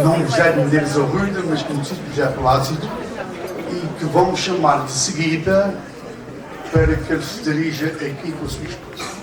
não José de Medeiros Arruda, mas conhecido José Palácio, e que vamos chamar de seguida para que ele se dirija aqui com a sua esposa.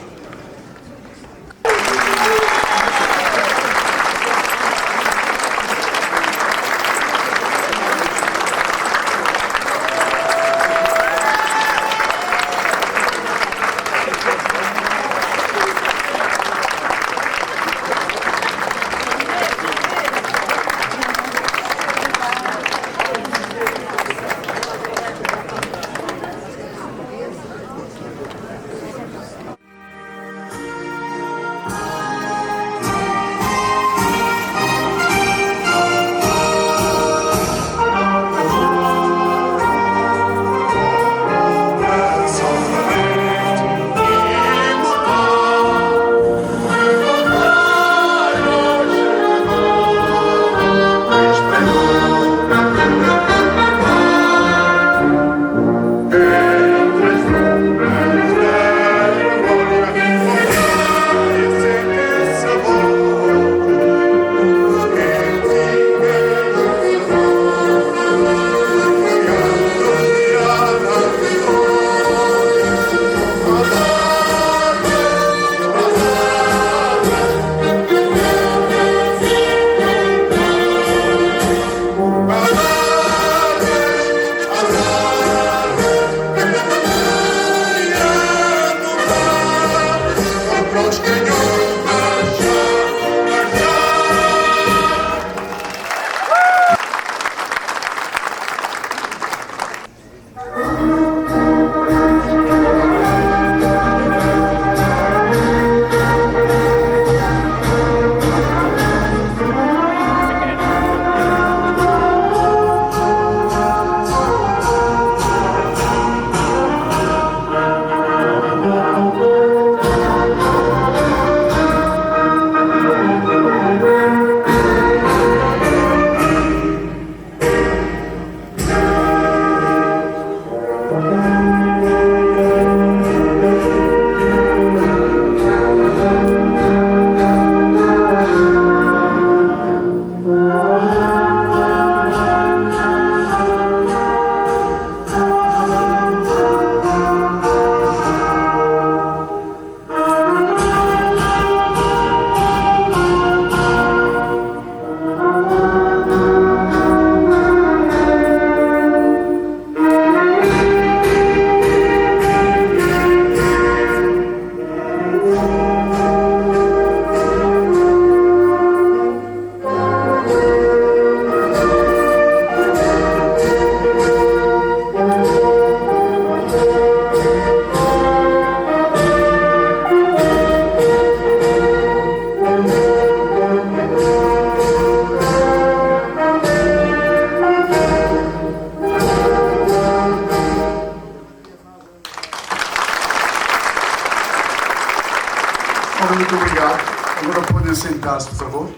Muito obrigado. Agora podem sentar-se, por favor.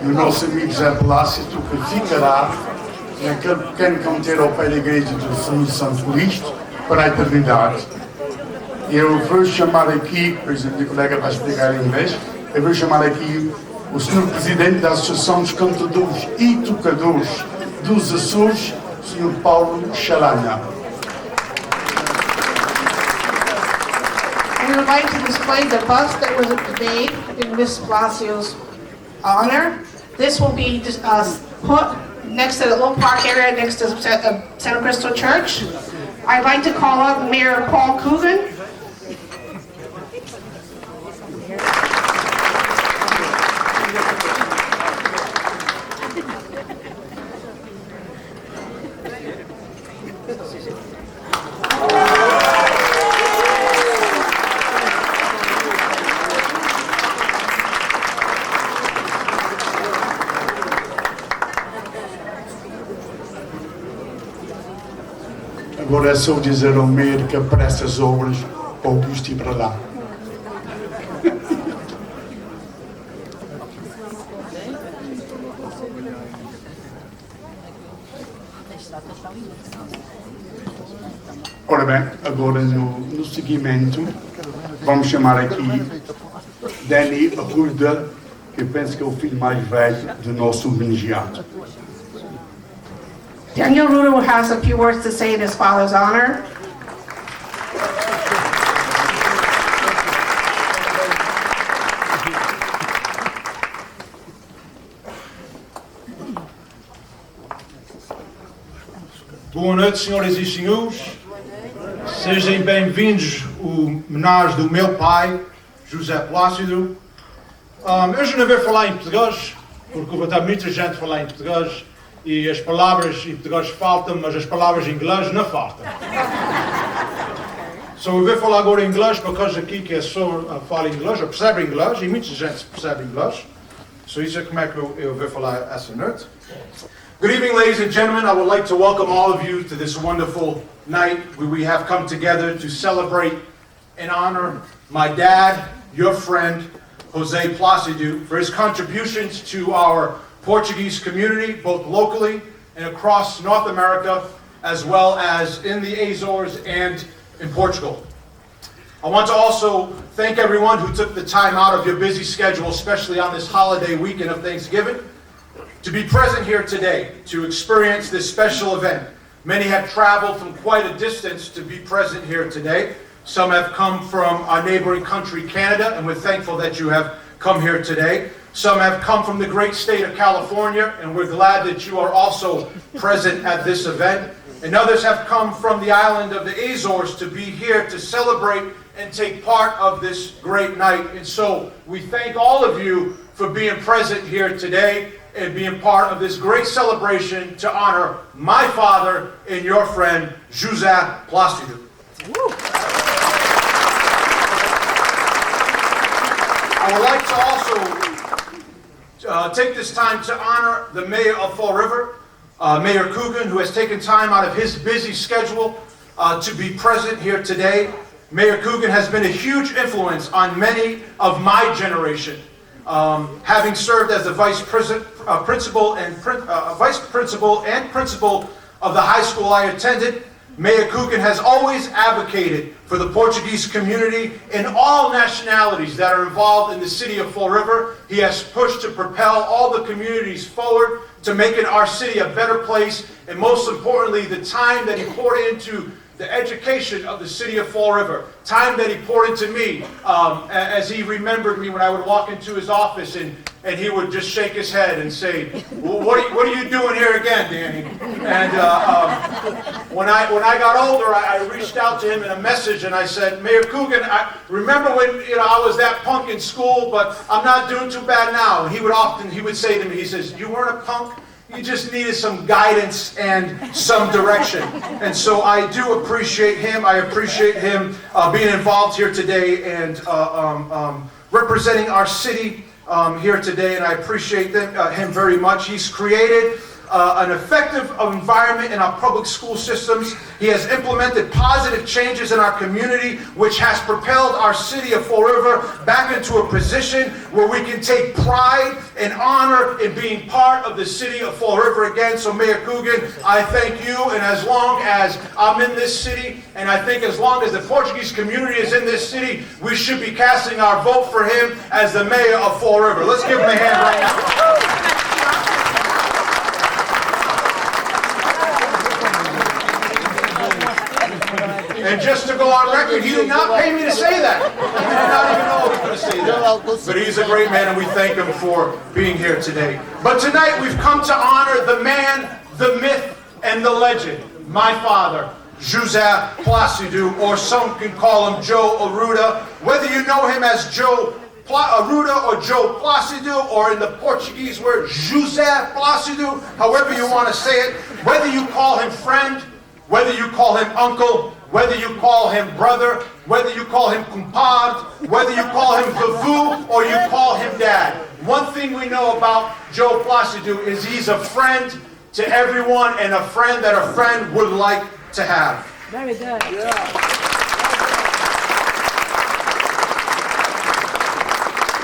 E o nosso amigo José Palácio, que ficará naquele pequeno canteiro ao pé da igreja do Senhor Santo Cristo para a eternidade. Eu vou chamar aqui, por exemplo, o colega vai explicar em inglês, eu vou chamar aqui o Sr. Presidente da Associação dos Cantadores e Tocadores dos Açores, Sr. Paulo Chalana. We would like to display the bust that was made in Miss Palacio's honor. This will be put next to the little park area next to Santa Crystal Church. I'd like to call up Mayor Paul Coogan. Agora é só dizer ao Mayor que para essas obras Augusto ir para lá. Ora bem, agora no seguimento vamos chamar aqui Danny Arruda que eu penso que é o filho mais velho do nosso homenageado. Daniel Ruda has a few words to say in his father's honor. Boa noite, senhoras e senhores. Sejam bem-vindos ao homenagem do meu pai, José Plácido. Eu já não vou falar em português, porque vai estar muita gente a falar em português e as palavras em português faltam, mas as palavras em inglês não faltam. Eu vou falar agora em inglês, porque aqui que é só fala inglês, eu percebo inglês e muita gente percebe inglês. Isso é como é que eu vou falar essa noite. Good evening, ladies and gentlemen. I would like to welcome all of you to this wonderful night where we have come together to celebrate and honor my dad, your friend, José Plácido, for his contributions to our Portuguese community, both locally and across North America, as well as in the Azores and in Portugal. I want to also thank everyone who took the time out of your busy schedule, especially on this holiday weekend of Thanksgiving, to be present here today, to experience this special event. Many have traveled from quite a distance to be present here today. Some have come from our neighboring country, Canada, and we're thankful that you have come here today. Some have come from the great state of California, and we're glad that you are also present at this event. And others have come from the island of the Azores to be here to celebrate and take part of this great night. And so we thank all of you for being present here today and being part of this great celebration to honor my father and your friend, José Plácido. I would like to also take this time to honor the mayor of Fall River, Mayor Coogan, who has taken time out of his busy schedule to be present here today. Mayor Coogan has been a huge influence on many of my generation. Having served as the vice principal and principal of the high school I attended, Mayor Coogan has always advocated for the Portuguese community and all nationalities that are involved in the city of Fall River. He has pushed to propel all the communities forward to making our city a better place, and most importantly, the time that he poured into the education of the city of Fall River, time that he poured into me, as he remembered me when I would walk into his office and he would just shake his head and say, well, what are you doing here again, Danny? And when I got older, I reached out to him in a message and I said, Mayor Coogan, I remember when I was that punk in school, but I'm not doing too bad now. And he would say to me, he says, you weren't a punk? You just needed some guidance and some direction. And so I do appreciate him. I appreciate him being involved here today and representing our city here today. And I appreciate him very much. He's created an effective environment in our public school systems. He has implemented positive changes in our community, which has propelled our city of Fall River back into a position where we can take pride and honor in being part of the city of Fall River again. So Mayor Coogan, I thank you, and as long as I'm in this city, and I think as long as the Portuguese community is in this city, we should be casting our vote for him as the mayor of Fall River. Let's give him a hand right now. And just to go on record, he did not pay me to say that. He did not even know I was going to say that. But he's a great man, and we thank him for being here today. But tonight we've come to honor the man, the myth, and the legend, my father, José Plácido, or some can call him Joe Arruda. Whether you know him as Joe Arruda or Joe Plácido, or in the Portuguese word José Plácido, however you want to say it, whether you call him friend, whether you call him uncle, whether you call him brother, whether you call him compadre, whether you call him vovô, or you call him dad. One thing we know about Joe Plácido is he's a friend to everyone, and a friend that a friend would like to have. Very good. Yeah.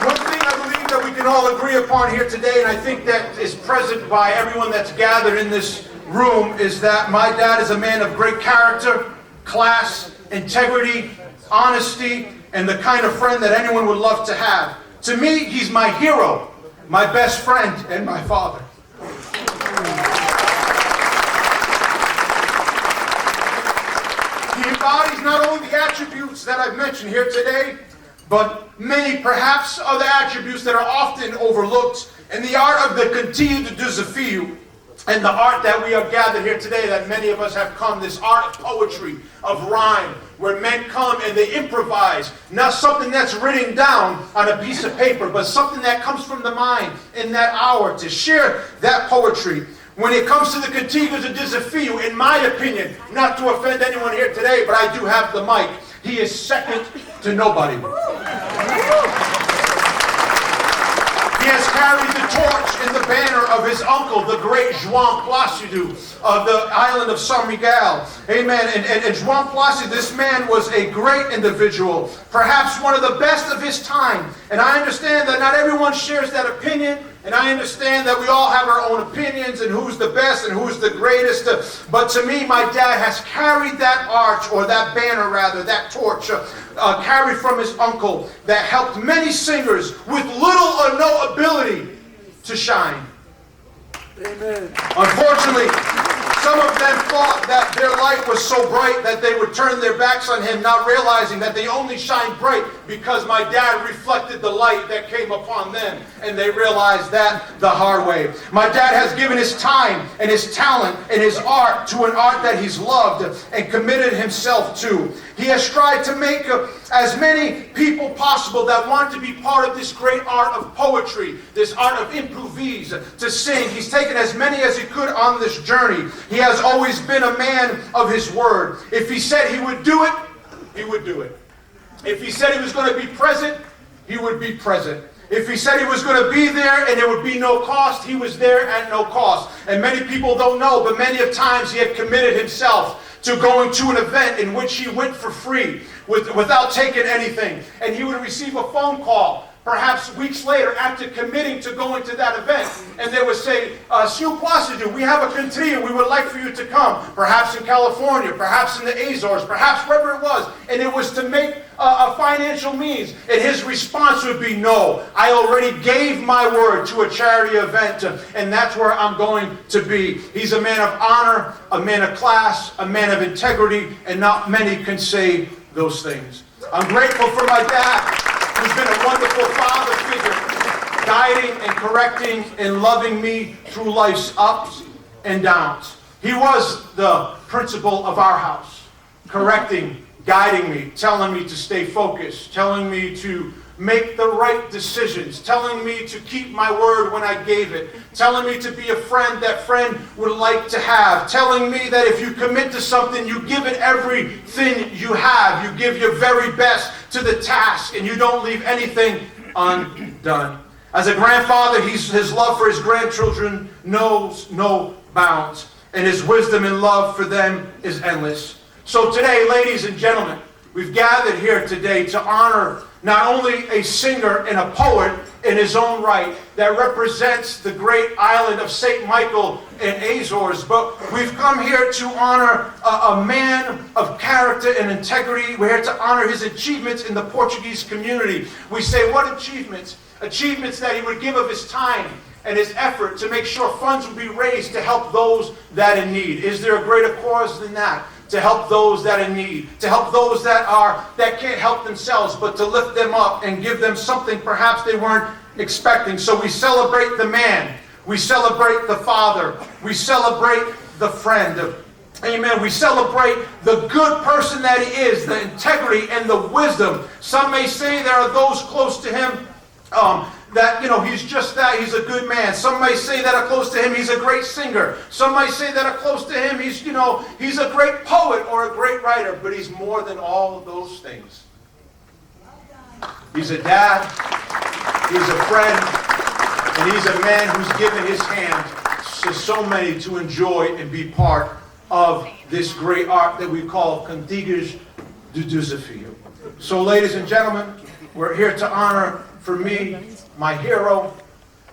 One thing I believe that we can all agree upon here today, and I think that is present by everyone that's gathered in this room, is that my dad is a man of great character, class, integrity, honesty, and the kind of friend that anyone would love to have. To me, he's my hero. my best friend, and my father. He embodies not only the attributes that I've mentioned here today, but many perhaps other attributes that are often overlooked in the art of the Cantillo de Desafio, and the art that we have gathered here today, that many of us have come, this art of poetry, of rhyme, where men come and they improvise, not something that's written down on a piece of paper, but something that comes from the mind in that hour to share that poetry. When it comes to the Cantillo de Desafio, in my opinion, not to offend anyone here today, but I do have the mic, he is second to nobody. He has carried the torch and the banner of his uncle, the great João Plácido of the island of São Miguel. Amen. And João Plácido, this man was a great individual, perhaps one of the best of his time. And I understand that not everyone shares that opinion. And I understand that we all have our own opinions and who's the best and who's the greatest. But to me, my dad has carried that arch, or that banner rather, that torch, carried from his uncle, that helped many singers with little or no ability to shine. Amen. Unfortunately, some of them thought that their light was so bright that they would turn their backs on him, not realizing that they only shine bright because my dad reflected the light that came upon them, and they realized that the hard way. My dad has given his time and his talent and his art to an art that he's loved and committed himself to. He has tried to make as many people possible that want to be part of this great art of poetry, this art of improvise, to sing. He's taken as many as he could on this journey. He has always been a man of his word. If he said he would do it, he would do it. If he said he was going to be present, he would be present. If he said he was going to be there and there would be no cost, he was there at no cost. And many people don't know, but many of times he had committed himself to going to an event in which he went for free without taking anything. And he would receive a phone call perhaps weeks later after committing to going to that event. And they would say, Senhor Plácido, we have a Cantillo, we would like for you to come. Perhaps in California, perhaps in the Azores, perhaps wherever it was. And it was to make a financial means. And his response would be, no, I already gave my word to a charity event, and that's where I'm going to be. He's a man of honor, a man of class, a man of integrity, and not many can say those things. I'm grateful for my dad, who's been a wonderful father figure, guiding and correcting and loving me through life's ups and downs. He was the principal of our house, correcting, guiding me, telling me to stay focused, telling me to make the right decisions, telling me to keep my word when I gave it, telling me to be a friend that friend would like to have, telling me that if you commit to something, you give it everything you have. You give your very best to the task, and you don't leave anything undone. As a grandfather, his love for his grandchildren knows no bounds, and his wisdom and love for them is endless. So today, ladies and gentlemen, we've gathered here today to honor not only a singer and a poet in his own right that represents the great island of St. Michael and Azores, but we've come here to honor a man of character and integrity. We're here to honor his achievements in the Portuguese community. We say, what achievements? Achievements that he would give of his time and his effort to make sure funds would be raised to help those that in need. Is there a greater cause than that? To help those that in need, to help those that can't help themselves, but to lift them up and give them something perhaps they weren't expecting. So we celebrate the man, we celebrate the father, we celebrate the friend. Amen. We celebrate the good person that he is, the integrity and the wisdom. Some may say there are those close to him that, he's just that, he's a good man. Some may say that are close to him, he's a great singer. Some may say that are close to him, he's a great poet or a great writer, but he's more than all of those things. He's a dad, he's a friend, and he's a man who's given his hand to so many to enjoy and be part of this great art that we call Cantigas do Desafio. So ladies and gentlemen, we're here to honor, for me, my hero,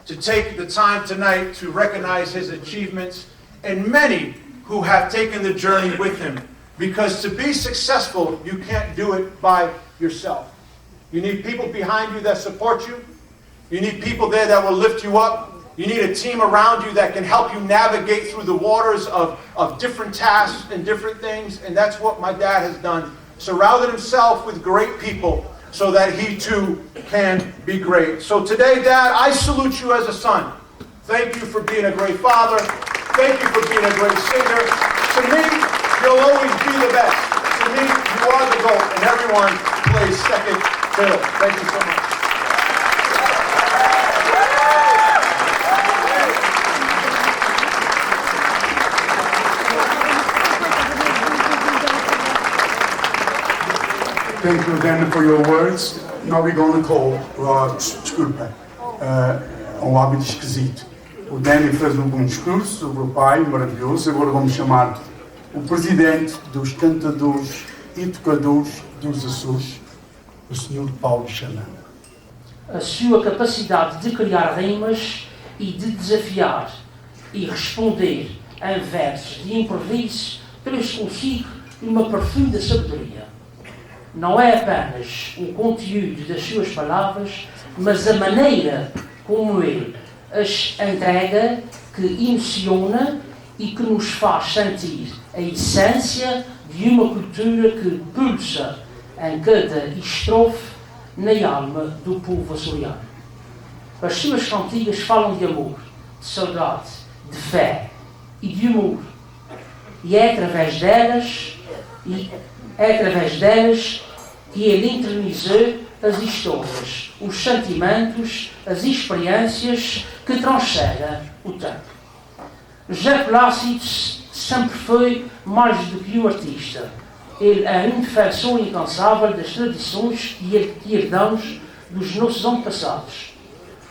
to take the time tonight to recognize his achievements and many who have taken the journey with him. Because to be successful, you can't do it by yourself. You need people behind you that support you. You need people there that will lift you up. You need a team around you that can help you navigate through the waters of different tasks and different things. And that's what my dad has done. Surrounded himself with great people so that he too can be great. So today, Dad, I salute you as a son. Thank you for being a great father. Thank you for being a great singer. To me, you'll always be the best. To me, you are the GOAT, and everyone plays second fiddle. Thank you so much. Thank you, Danny, for your words. Now we're going to call, desculpa, um hábito esquisito. O Danny fez um bom discurso sobre o pai, maravilhoso. Agora vamos chamar o presidente dos cantadores e tocadores dos Açores, o Sr. Paulo Xanã. A sua capacidade de criar rimas e de desafiar e responder em versos de improviso trouxe consigo uma profunda sabedoria. Não é apenas o conteúdo das suas palavras, mas a maneira como ele as entrega que emociona e que nos faz sentir a essência de uma cultura que pulsa em cada estrofe na alma do povo açoriano. As suas cantigas falam de amor, de saudade, de fé e de humor. E é através delas que ele internalizou as histórias, os sentimentos, as experiências que transcendem o tempo. José Plácido sempre foi mais do que um artista. Ele é um defensor incansável das tradições que herdamos dos nossos antepassados.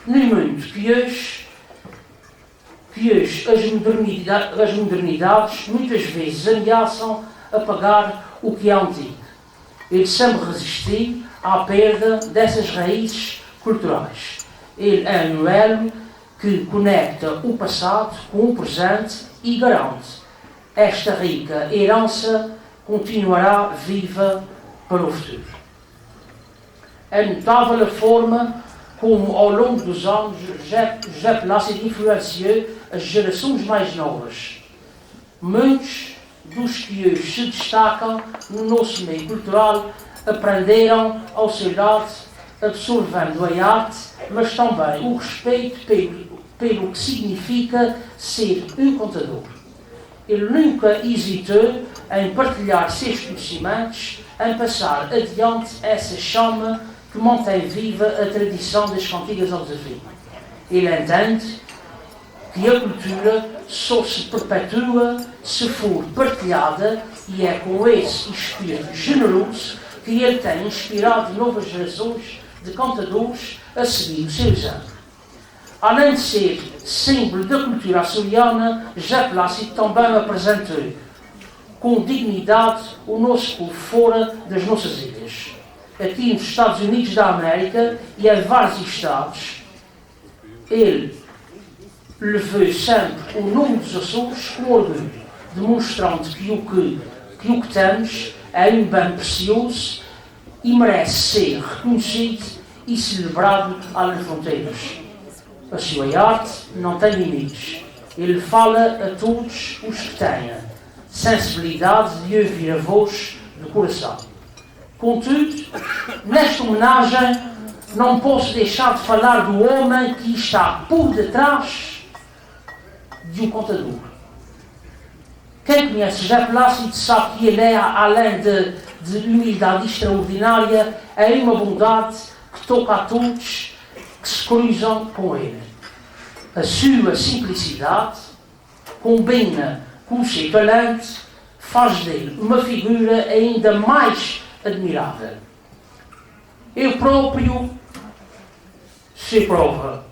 No mundo que hoje as modernidades muitas vezes ameaçam apagar o que é antigo. Ele sempre resistiu à perda dessas raízes culturais. Ele é um elo que conecta o passado com o presente e garante esta rica herança continuará viva para o futuro. É notável a forma como, ao longo dos anos, José Plácido influenciou as gerações mais novas. Muitos dos que hoje se destacam no nosso meio cultural aprenderam ao seu lado, absorvendo a arte, mas também o respeito pelo que significa ser um contador. Ele nunca hesitou em partilhar seus conhecimentos, em passar adiante essa chama que mantém viva a tradição das cantigas ao desafio. Ele entende que a cultura só se perpetua se for partilhada e é com esse espírito generoso que ele tem inspirado novas gerações de cantadores a seguir o seu exemplo. Além de ser símbolo da cultura açoriana, José Plácido também apresentou com dignidade o nosso povo fora das nossas ilhas. Aqui nos Estados Unidos da América e em vários estados, ele levou sempre o nome dos Açores com orgulho, demonstrando que o que temos é um bem precioso e merece ser reconhecido e celebrado além de fronteiras. A sua arte não tem limites. Ele fala a todos os que têm sensibilidade de ouvir a voz do coração. Contudo, nesta homenagem, não posso deixar de falar do homem que está por detrás de um contador. Quem conhece José Plácido sabe que ele é, além de humildade extraordinária, é uma bondade que toca a todos que se cruzam com ele. A sua simplicidade combina com o seu talento, faz dele uma figura ainda mais admirável. Eu próprio se prova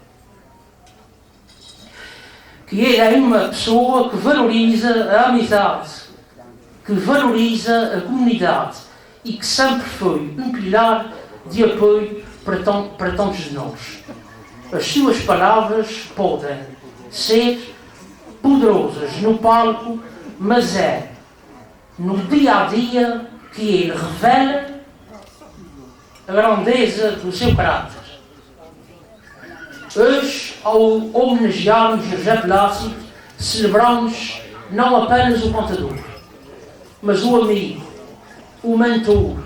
que ele é uma pessoa que valoriza a amizade, que valoriza a comunidade e que sempre foi um pilar de apoio para tantos de nós. As suas palavras podem ser poderosas no palco, mas é no dia a dia que ele revela a grandeza do seu caráter. Hoje, ao homenagearmos José Plácido, celebramos não apenas o contador, mas o amigo, o mentor,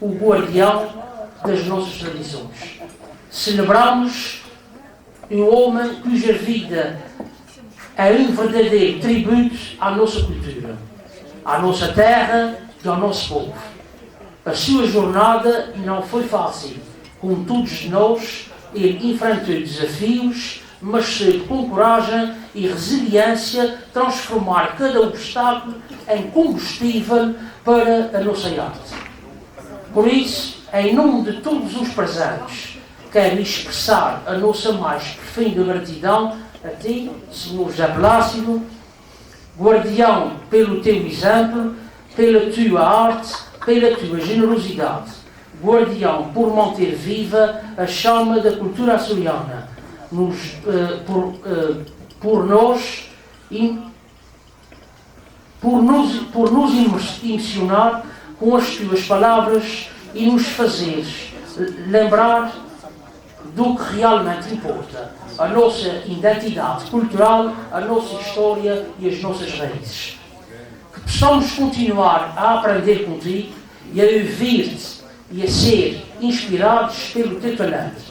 o guardião das nossas tradições. Celebramos um homem cuja vida é um verdadeiro tributo à nossa cultura, à nossa terra e ao nosso povo. A sua jornada não foi fácil. Como todos nós, ele enfrentou desafios, mas soube com coragem e resiliência transformar cada obstáculo em combustível para a nossa arte. Por isso, em nome de todos os presentes, quero expressar a nossa mais profunda gratidão a ti, Sr. José Plácido, guardião pelo teu exemplo, pela tua arte, pela tua generosidade, guardião por manter viva a chama da cultura açoriana, por nos emocionar com as tuas palavras e nos fazeres lembrar do que realmente importa, a nossa identidade cultural, a nossa história e as nossas raízes. Que possamos continuar a aprender contigo e a ouvir-te e a ser inspirados pelo teu talento.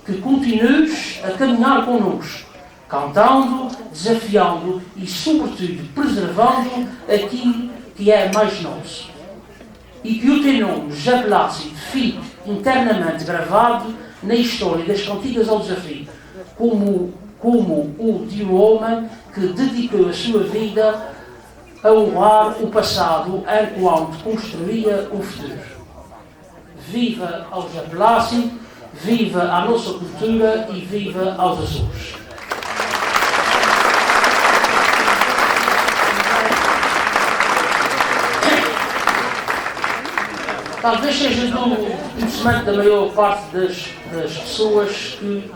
Que continues a caminhar connosco, cantando, desafiando e, sobretudo, preservando aquilo que é mais nosso. E que o teu nome, José Plácido, fique internamente gravado na história das cantigas ao desafio, como o de um homem que dedicou a sua vida a honrar o passado enquanto construía o futuro. Viva ao José Plácido, viva a nossa cultura e viva aos Açores. Talvez seja do conhecimento da maior parte das pessoas que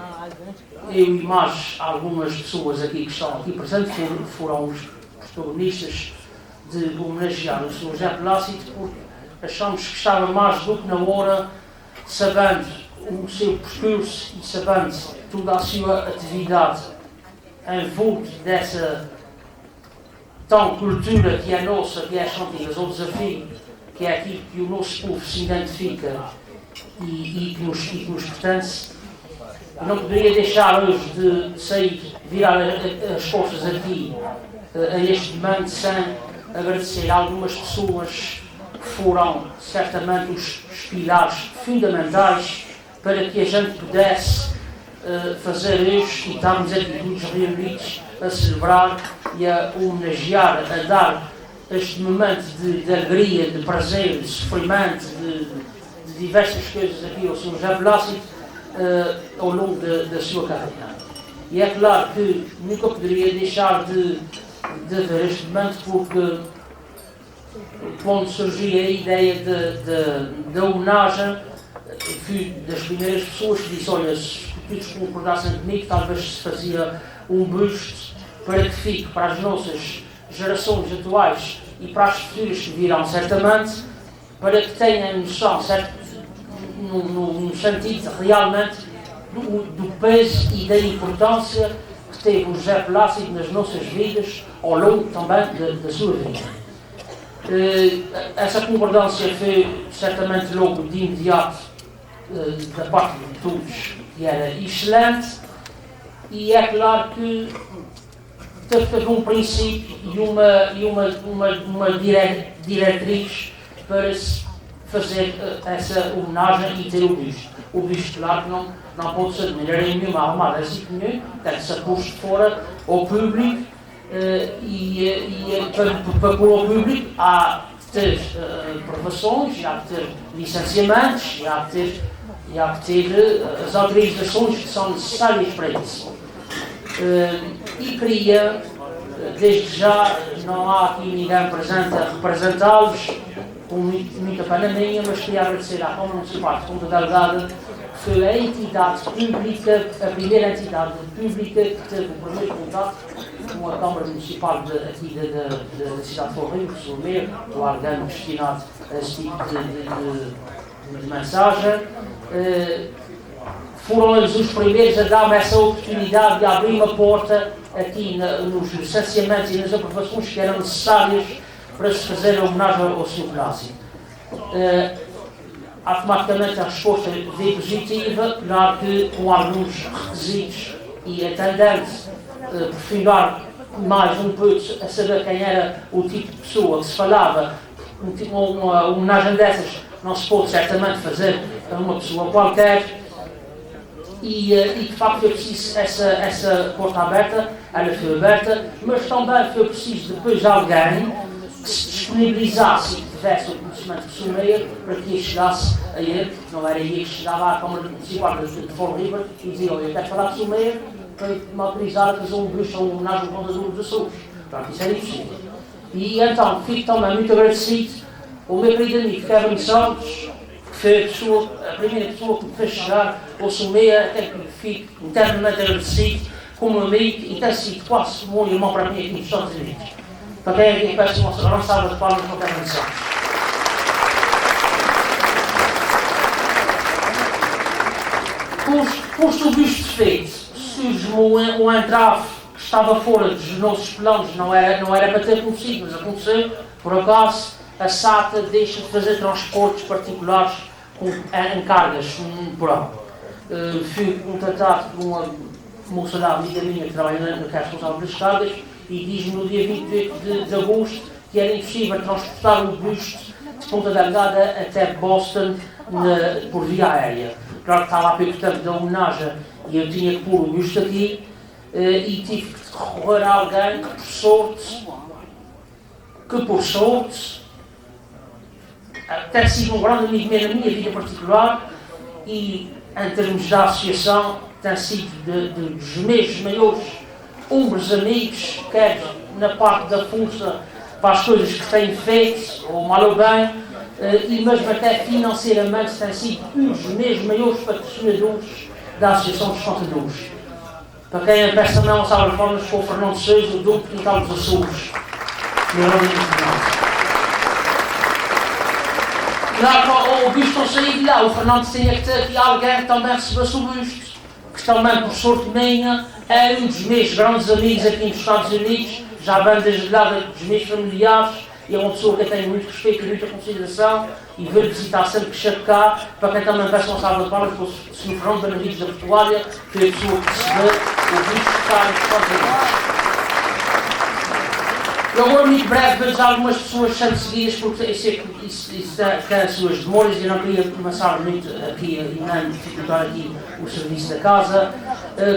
eu e mais algumas pessoas aqui que estão aqui presentes foram os protagonistas de homenagear o Sr. José Plácido, porque achamos que estava mais do que na hora, sabendo o seu percurso e sabendo toda a sua atividade envolta dessa tão cultura que é nossa, que é as cantigas ao desafio, que é aquilo que o nosso povo se identifica e que nos pertence. Não poderia deixar hoje de sair, virar as costas aqui a este momento sem agradecer a algumas pessoas que foram certamente os pilares fundamentais para que a gente pudesse fazer hoje e estarmos aqui todos reunidos a celebrar e a homenagear, a dar este momento de alegria, de prazer, de sofrimento, de diversas coisas aqui ao Sr. José Plácido ao longo da sua carreira. E é claro que nunca poderia deixar de ver este momento, porque quando surgiu a ideia da homenagem, fui das primeiras pessoas que disse: olha, se todos concordassem comigo, talvez se fazia um busto para que fique para as nossas gerações atuais e para as futuras que virão certamente, para que tenham noção, no sentido realmente do peso e da importância que teve o José Plácido nas nossas vidas ao longo também da sua vida. Essa concordância foi certamente logo de imediato da parte de todos, que era excelente, e é claro que teve um princípio e uma diretriz para se fazer essa homenagem e ter o busto. O busto, claro, que não pode ser de maneira nenhuma arrumado assim como tem que ser posto fora ao público para pôr ao público há que ter aprovações, há que ter licenciamentos, há que ter as autorizações que são necessárias para isso. E queria, desde já, não há aqui ninguém presente a representá-los, com muita pena minha, mas queria agradecer à Câmara Municipal de Ponta Delgada, que foi a entidade pública, a primeira entidade pública que teve o primeiro contato com a Câmara Municipal aqui da cidade de Forril, o Sr. Meio, o órgão destinado a esse tipo de mensagem. foram eles os primeiros a dar-me essa oportunidade de abrir uma porta aqui nos licenciamentos e nas aprovações que eram necessárias para se fazer a homenagem ao Sr. Plácido. Automaticamente a resposta veio positiva, claro que com alguns requisitos e atendendo, aproximar mais um pouco a saber quem era o tipo de pessoa que se falava. Uma homenagem dessas não se pode certamente fazer a uma pessoa qualquer e de facto foi preciso essa porta aberta, ela foi aberta, mas também foi preciso depois alguém que se disponibilizasse e que tivesse o conhecimento de Someia para que ele chegasse a ele, porque não era ele que chegava à Câmara Municipal de Fall River e dizia: olha, eu quero falar de Someia para me autorizar a fazer um busto ou uma homenagem ao contador dos Açores. Portanto, isso era impossível. E então fico também muito agradecido ao meu querido amigo Kevin Santos, que foi a primeira pessoa que me fez chegar ao Someia, até que fico internamente agradecido como amigo e tem sido quase um irmão para mim aqui nos Estados Unidos. Para quem aqui peço uma grande salva de palmas para o Kevin Santos. Posto o busto feito, surge-me um entrave que estava fora dos nossos planos, não era para ter acontecido, mas aconteceu, por acaso, a SATA deixa de fazer transportes particulares em cargas por ano. Fui contratado por uma moça da amiga minha que trabalha na Caixa Responsável das Cargas e diz-me no dia 28 de agosto que era impossível transportar o busto de Ponta Delgada até Boston por via aérea. Claro que estava há pouco tempo da homenagem e eu tinha que pôr o busto aqui e tive que recorrer a alguém que por sorte ter sido um grande amigo meu na minha vida particular e em termos da associação tem sido dos meus maiores ombros amigos, quer na parte da força para as coisas que têm feito, ou mal ou bem, e mesmo até financeiramente têm sido os meus maiores patrocinadores da Associação dos Contadores. Para quem eu peço também uma salva de palmas para o Fernando Sousa, o Dom Quintal dos Açores, meu amigo internacional. Claro, o busto não saía de lá, o Fernando tinha que ter aqui alguém que também recebesse o busto, que também, por sorte minha, é um dos meus grandes amigos aqui nos Estados Unidos, já vem desde lá dos meus familiares, e é uma pessoa que eu tenho muito respeito e muita consideração, e veio visitar sempre que chego cá, para quem também peço uma salva de palmas para o Sr. Fernando Benavides da Portugália, que foi a pessoa que recebeu o busto que está nos Estados Unidos. Eu agora, muito breve, vejo algumas pessoas sendo seguidas, porque eu sei que isso tem as suas demoras e eu não queria começar muito aqui e nem dificultar aqui o serviço da casa.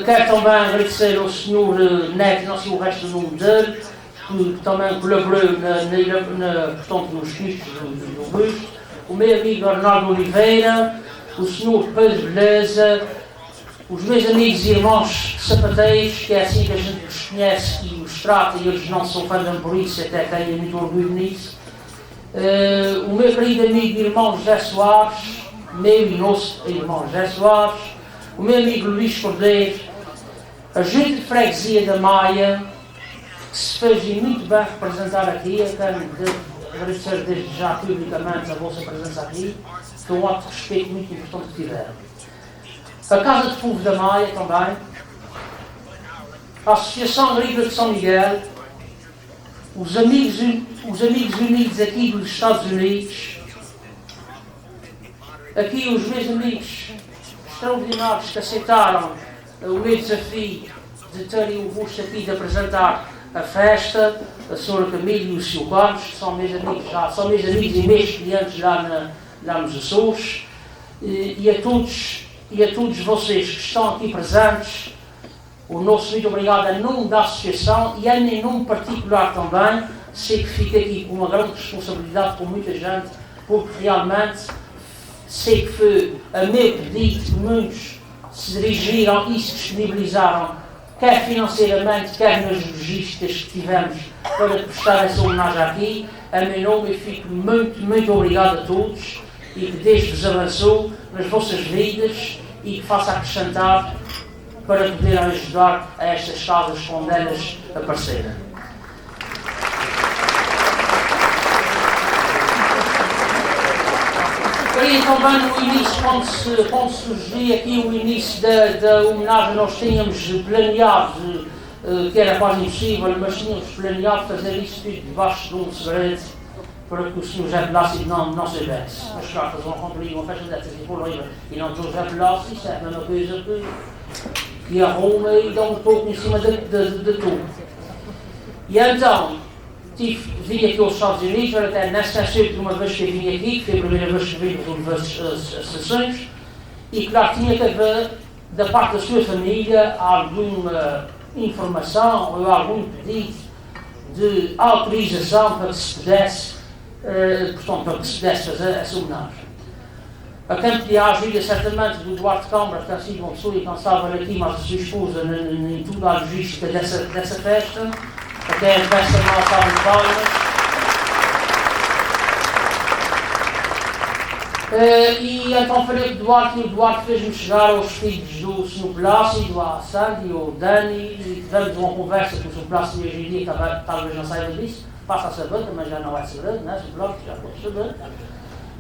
Quero também agradecer ao Sr. Neto, não sei o resto do nome dele, que também colaborou portanto, nos custos do busto, o meu amigo Arnaldo Oliveira, o Sr. Pedro Beleza, os meus amigos e irmãos sapateiros, que é assim que a gente os conhece e os trata, e eles não se ofendem por isso, até têm muito orgulho nisso. O meu querido amigo e irmão José Soares, meu e nosso irmão José Soares, o meu amigo Luís Cordeiro, a Junta de Freguesia da Maia, que se fez muito bem representar aqui. Eu quero agradecer desde já publicamente a vossa presença aqui, foi um ato de respeito muito importante que tiveram. A Casa de Povo da Maia também, a Associação Agrícola de São Miguel, os amigos unidos aqui dos Estados Unidos, aqui os meus amigos extraordinários que aceitaram o meu desafio de terem o gosto aqui de apresentar a festa, a Sra. Camila e o Sr. Carlos, que são meus amigos e meus clientes lá nos Açores, e a todos vocês que estão aqui presentes, o nosso muito obrigado em nome da Associação e em nome particular também. Sei que fico aqui com uma grande responsabilidade com muita gente, porque realmente sei que foi a meu pedido que muitos se dirigiram e se disponibilizaram, quer financeiramente, quer nas logísticas que tivemos para prestar essa homenagem aqui. A meu nome eu fico muito obrigado a todos e que Deus vos abençoe nas vossas vidas e que faça acrescentar para poderem ajudar a estas casas quando elas aparecerem. Gostaria também no início, quando surgia aqui o início da homenagem, nós tínhamos planeado, que era quase impossível, mas tínhamos planeado fazer isso tudo debaixo de um segredo, para que o Sr. José Velasco não soubesse. Mas claro, fazer uma festa dessas em Floriva e não o José Velasco, isso é a mesma coisa que arruma e dá um pouco em cima de tudo. E então, vim aqui aos Estados Unidos, até nessa última vez que eu vim aqui, que foi a primeira vez que vim para as sessões, e claro, tinha que haver, da parte da sua família, alguma informação ou algum pedido de autorização para que se pudesse, portanto, para que se pudesse fazer essa homenagem. A quem pedia a ajuda, certamente, do Duarte Câmara, que tem sido uma pessoa incansável aqui, mas a sua esposa, em toda a logística dessa festa, até a festa da nossa salva de palmas. E então falei com o Duarte, e o Duarte fez-me chegar aos filhos do Sr. Plácido, a Sandy, o Dani, e tivemos uma conversa com o Sr. Plácido hoje em dia, talvez não saiba disso, passa a saber, também já não é segredo, né? Sr. Plácido já pode saber.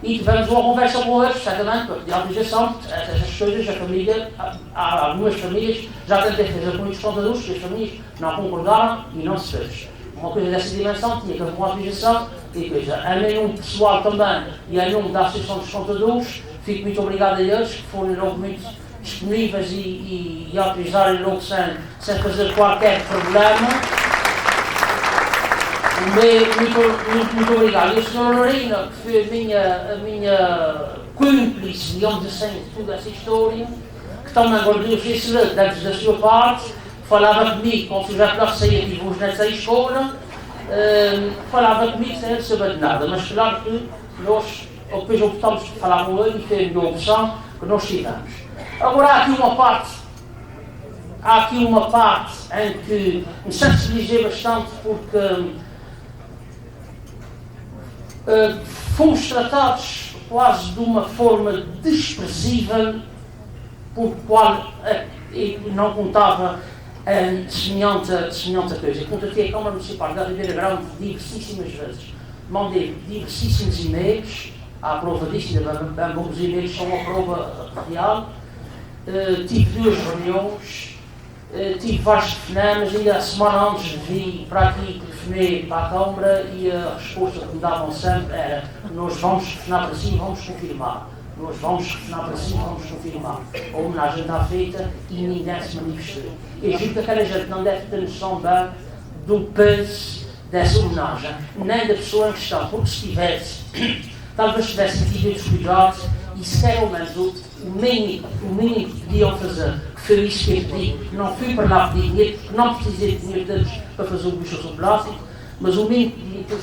E tivemos uma conversa com eles, certamente, para pedir autorização, essas coisas, a família, há algumas famílias já têm defesa com os contadores, que as famílias não concordaram e não se fez. Uma coisa dessa dimensão tinha que haver uma autorização e coisa. A nenhum pessoal também e a nenhum da Associação dos Contadores, fico muito obrigado a eles, que foram logo muito disponíveis e autorizaram logo sem fazer qualquer problema. Muito obrigado. E a Sra. Lorena, que foi a minha cúmplice, digamos assim, de toda essa história, que também guardou esse segredo antes da sua parte, falava comigo, quando o Sr. José Velasco saía e vos nessa escola, falava comigo sem ele saber de nada, mas claro que nós depois optámos por falar com ele e foi a melhor opção que nós tivemos. Agora há aqui uma parte em que me sensibilizei bastante porque fomos tratados quase de uma forma desprezível, por qual não contava semelhante coisa. Contatei a Câmara Municipal da Ribeira Grande diversíssimas vezes, mandei diversíssimos e-mails à prova disto, os e-mails são uma prova real, tive 2 reuniões, tive vários telefonemas, ainda a semana antes vi para aqui, telefonei para a Câmara e a resposta que me davam sempre era: nós vamos telefonar para si e vamos confirmar. Nós vamos telefonar para si e vamos confirmar. A homenagem está feita e ninguém se manifestou. Eu juro que aquela gente não deve ter noção bem do peso dessa homenagem, nem da pessoa em questão, porque se tivesse, talvez tivessem tido esses cuidados e sequer ao menos o mínimo que podiam fazer, que foi isso que eu pedi, não fui para lá pedir dinheiro, porque não precisei de dinheiro deles para fazer o bicho ao plástico, mas o mínimo que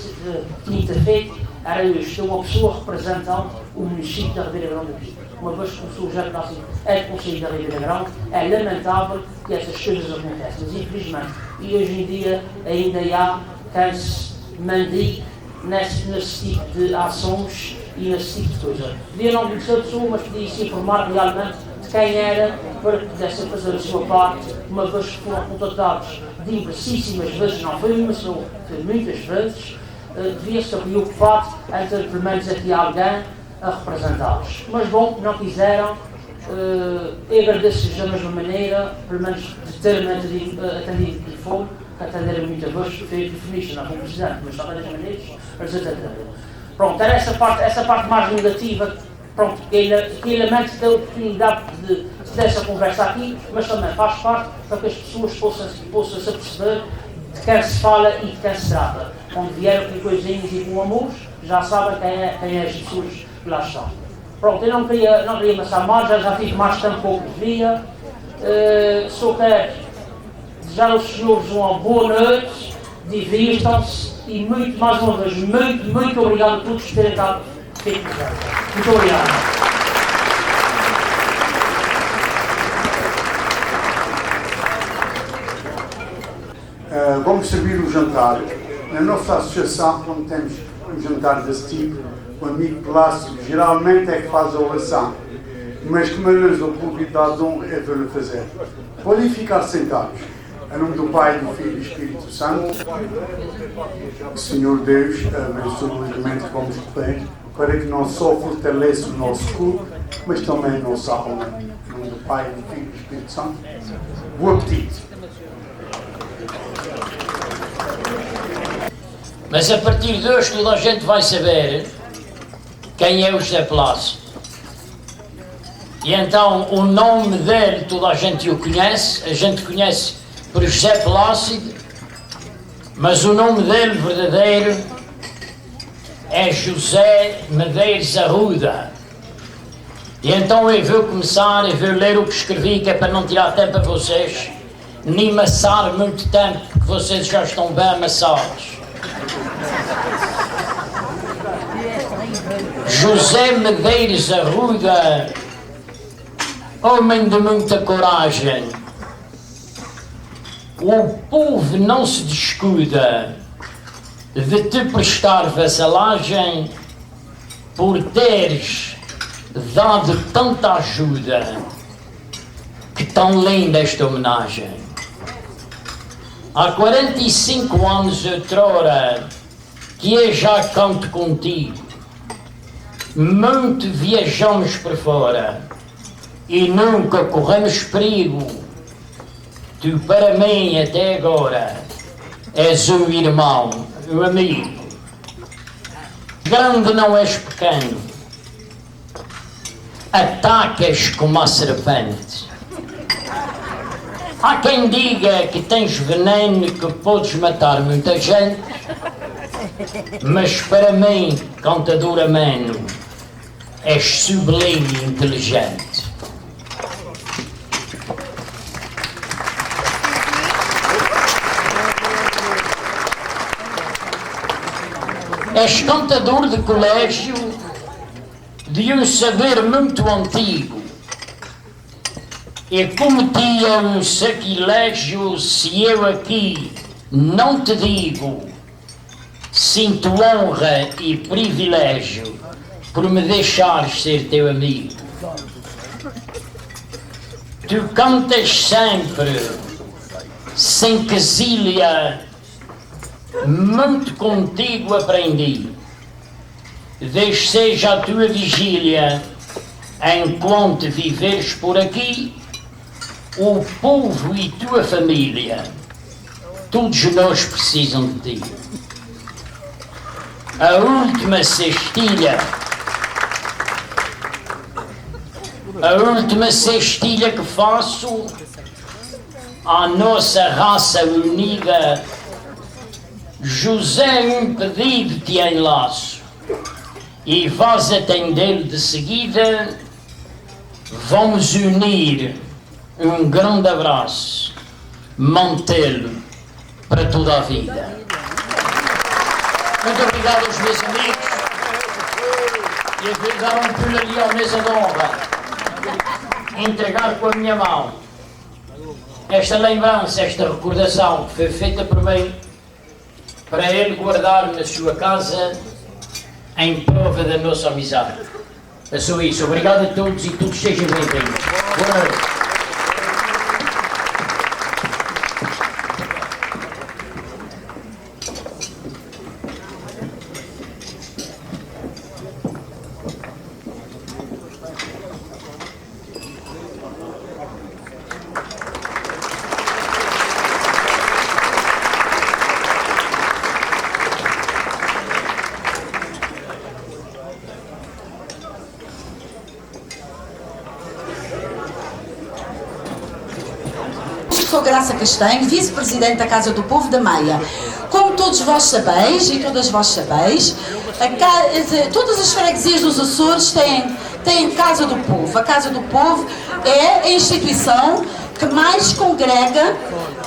tinha que ter feito era eu ser uma pessoa representando o município da Ribeira Grande aqui. Uma vez que o Sr. José Velasco é do Conselho da Ribeira Grande, é lamentável que essas coisas aconteçam, mas infelizmente, e hoje em dia ainda há quem se mandigue nesse tipo de ações e nesse tipo de coisa. Podia não conhecer a pessoa, mas podia se informar realmente de quem era para que pudesse fazer a sua parte, uma vez que foram contatados diversíssimas vezes, não foi uma só, foi muitas vezes, devia-se preocupado em ter pelo menos aqui alguém a representá-los. Mas bom, não quiseram, eu agradeço-lhes da mesma maneira, pelo menos de terem atendido o telefone, que atenderam muitas vezes, foi telefonista, não foi presidente, mas de todas as maneiras, eles atenderam. Pronto, era essa parte mais negativa, pronto, que lamento ter a oportunidade de ter essa conversa aqui, mas também faz parte para que as pessoas possam se aperceber de quem se fala e de quem se trata. Quando vieram com coisinhas e com amores, já sabem quem é as pessoas que lá estão. Pronto, eu não queria amassar mais, já tive mais tempo que eu devia. Só quero desejar aos senhores uma boa noite, divirtam-se e mais uma vez, muito obrigado a todos por terem estado aqui. Muito obrigado. Vamos servir o jantar. Na nossa associação, quando temos um jantar desse tipo, o amigo Plácido geralmente é que faz a oração, mas como ele nos convidado de honra, é para fazer. Podem ficar sentados. Em nome do Pai, do Filho e do Espírito Santo, Senhor Deus, abençoe o alimento que vamos comer, para que não só fortaleça o nosso corpo, mas também a nossa alma. Em nome do Pai, do Filho e do Espírito Santo. Bom apetite! Mas a partir de hoje toda a gente vai saber quem é o José Plácido. E então o nome dele toda a gente o conhece, a gente conhece por José Plácido, mas o nome dele verdadeiro é José Medeiros Arruda. E então eu vou começar, eu vou ler o que escrevi, que é para não tirar tempo a vocês, nem amassar muito tempo, porque vocês já estão bem amassados. José Medeiros Arruda, homem de muita coragem. O povo não se descuida de te prestar vassalagem por teres dado tanta ajuda. Que tão linda esta homenagem. Há 45 anos outrora que eu já canto contigo. Muito viajamos por fora e nunca corremos perigo. Tu para mim até agora és um irmão, um amigo. Grande não és pequeno, atacas como a serpente. Há quem diga que tens veneno que podes matar muita gente, mas para mim, cantador ameno, és sublime e inteligente. És cantador de colégio de um saber muito antigo. E cometia um sacrilégio se eu aqui não te digo. Sinto honra e privilégio por me deixares ser teu amigo. Tu cantas sempre, sem quesilha, muito contigo aprendi. Deixe seja a tua vigília, enquanto viveres por aqui, o povo e tua família, todos nós precisam de ti. A última cestilha que faço à nossa raça unida, José, um pedido te enlaço e vais atendê-lo de seguida. Vamos unir um grande abraço, mantê-lo para toda a vida. Muito obrigado aos meus amigos e a vou dar um pulo ali à mesa de honra, entregar com a minha mão esta lembrança, esta recordação que foi feita por mim, para ele guardar na sua casa em prova da nossa amizade. É só isso. Obrigado a todos e todos sejam bem-vindos. Boa noite. Sou Graça Castanho, vice-presidente da Casa do Povo da Maia. Como todos vós sabeis, e todas vós sabeis, todas as freguesias dos Açores têm Casa do Povo. A Casa do Povo é a instituição que mais congrega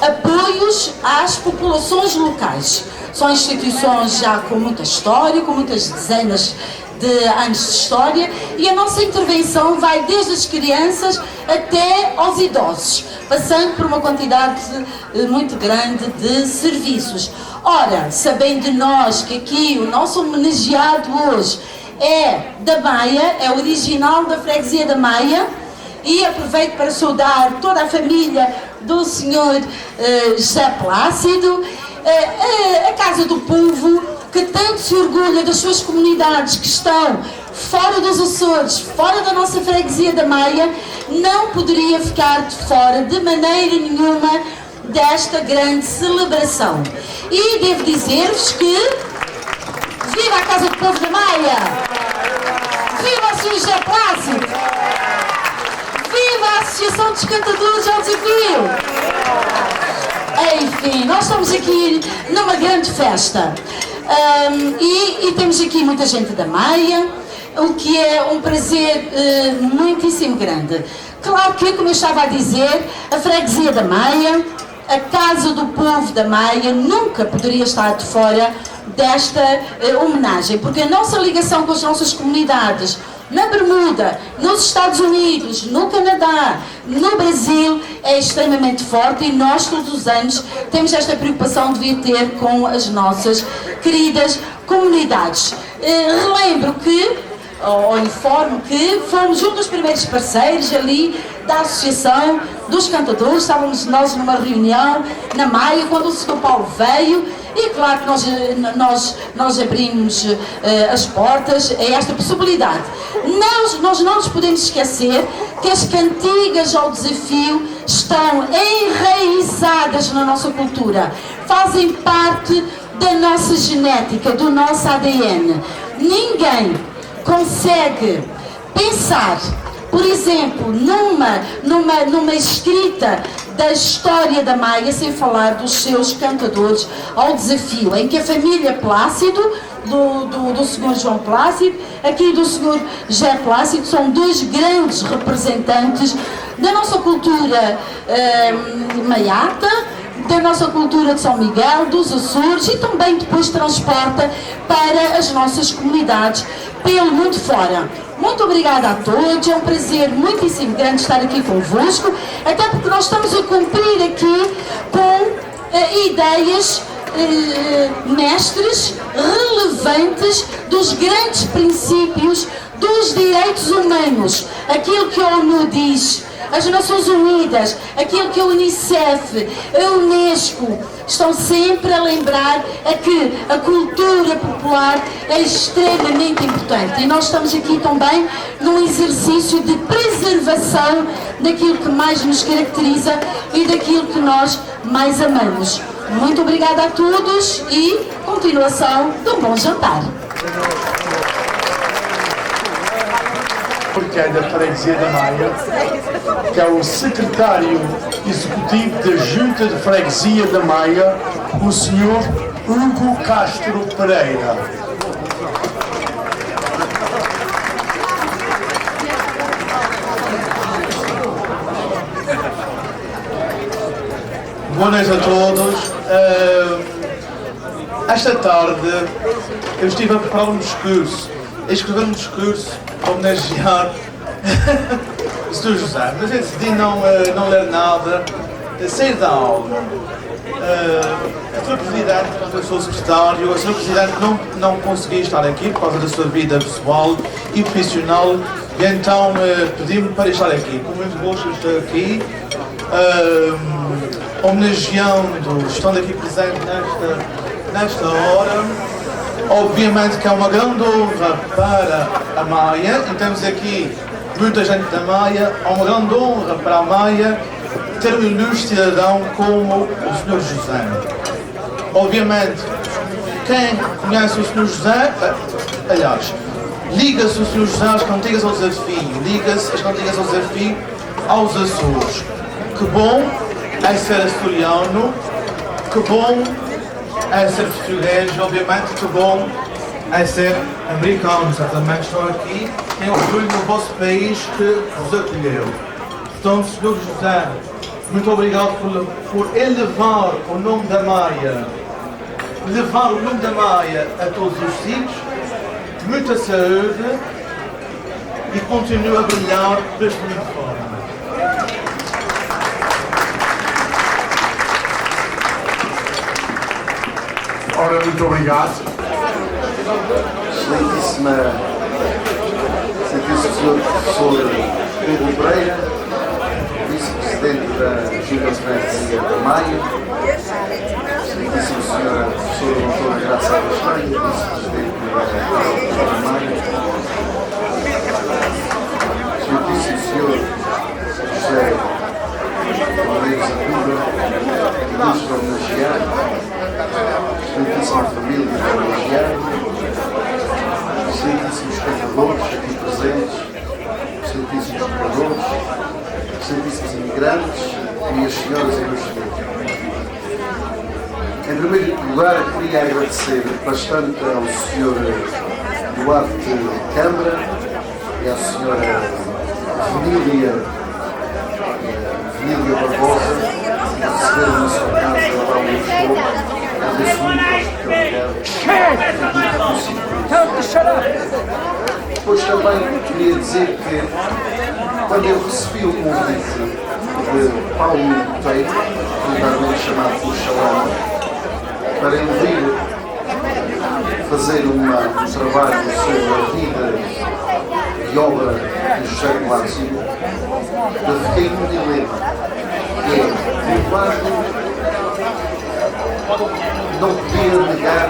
apoios às populações locais. São instituições já com muita história, com muitas dezenas de anos de história, e a nossa intervenção vai desde as crianças até aos idosos, passando por uma quantidade muito grande de serviços. Ora, sabendo nós que aqui o nosso homenageado hoje é da Maia, é original da freguesia da Maia, e aproveito para saudar toda a família do Sr. José Plácido, a Casa do Povo, que tanto se orgulha orgulho das suas comunidades que estão fora dos Açores, fora da nossa freguesia da Maia, não poderia ficar de fora de maneira nenhuma desta grande celebração. E devo dizer-vos que viva a Casa do Povo da Maia! Viva o Sr. José Plácido! Viva a Associação dos Cantadores ao Desafio! Enfim, nós estamos aqui numa grande festa e temos aqui muita gente da Maia, o que é um prazer muitíssimo grande. Claro que, como eu estava a dizer, a freguesia da Maia, a Casa do Povo da Maia, nunca poderia estar de fora desta homenagem, porque a nossa ligação com as nossas comunidades na Bermuda, nos Estados Unidos, no Canadá, no Brasil, é extremamente forte e nós todos os anos temos esta preocupação de vir ter com as nossas queridas comunidades. Relembro que, ou informo que fomos um dos primeiros parceiros ali da Associação dos Cantadores. Estávamos nós numa reunião na Maia quando o Sr. Paulo veio e claro que nós abrimos as portas a esta possibilidade. Nós não nos podemos esquecer que as cantigas ao desafio estão enraizadas na nossa cultura, fazem parte da nossa genética, do nosso ADN. Ninguém consegue pensar, por exemplo, numa escrita da história da Maia sem falar dos seus cantadores ao desafio, em que a família Plácido, do Sr. João Plácido, aqui do Sr. José Plácido, são dois grandes representantes da nossa cultura maiata, da nossa cultura de São Miguel, dos Açores e também depois transporta para as nossas comunidades pelo mundo fora. Muito obrigada a todos, é um prazer muitíssimo grande estar aqui convosco, até porque nós estamos a cumprir aqui com ideias mestres relevantes dos grandes princípios dos direitos humanos, aquilo que a ONU diz, as Nações Unidas, aquilo que a Unicef, a Unesco estão sempre a lembrar é que a cultura popular é extremamente importante e nós estamos aqui também num exercício de preservação daquilo que mais nos caracteriza e daquilo que nós mais amamos. Muito obrigada a todos e continuação de um bom jantar. Porque é da freguesia da Maia, que é o secretário executivo da Junta de Freguesia da Maia, o Sr. Hugo Castro Pereira. Boa noite a todos. Esta tarde eu estive a preparar um discurso, a escrever um discurso a homenagear o Sr. José, mas eu decidi não ler nada, sair da aula. A Sra. Presidente, eu sou o secretário, a Sra. Presidente não conseguia estar aqui por causa da sua vida pessoal e profissional e então pedi-me para estar aqui. Com muito gosto estou aqui, homenageando, estando aqui presente nesta hora. Obviamente que é uma grande honra para a Maia, e temos aqui muita gente da Maia, é uma grande honra para a Maia ter um ilustre cidadão como o Sr. José. Obviamente, quem conhece o Sr. José, aliás, liga-se o Sr. José às cantigas ao desafio, liga-se as cantigas ao desafio aos Açores. Que bom é ser açoriano, que bom é ser português, obviamente que bom é ser americano, certamente estão aqui, têm orgulho no vosso país que vos acolheu. Então, Sr. José, muito obrigado por elevar o nome da Maia, levar o nome da Maia a todos os sítios, muita saúde e continue a brilhar deste mundo fora. Ora, muito obrigado. Excelentíssimo Sr. Professor Pedro Pereira, Vice-Presidente da Junta de Freguesia da Maia, Excelentíssima Senhora Professora Doutora Graça Castanho, Vice-Presidente da Maia, Excelentíssimo Senhor José Moreira Zacuda, Ilustre Homenageado, Excelentíssima Família Homenageada, Excelentíssimos cantadores aqui presentes, Excelentíssimos jogadores, Excelentíssimos imigrantes e as senhoras e os senhores. Em primeiro lugar, queria agradecer bastante ao Sr. Duarte Câmara e à Sra. Venília Barbosa, que receberam na sua casa lá em Lisboa. Agradeço muito. Depois também queria dizer que, quando eu recebi o convite de Paulo Botelho, vulgarmente chamado por Xalão, para ele vir fazer um trabalho sobre a vida e obra de José Plácido, eu fiquei com um dilema, que é, por um lado, não podia negar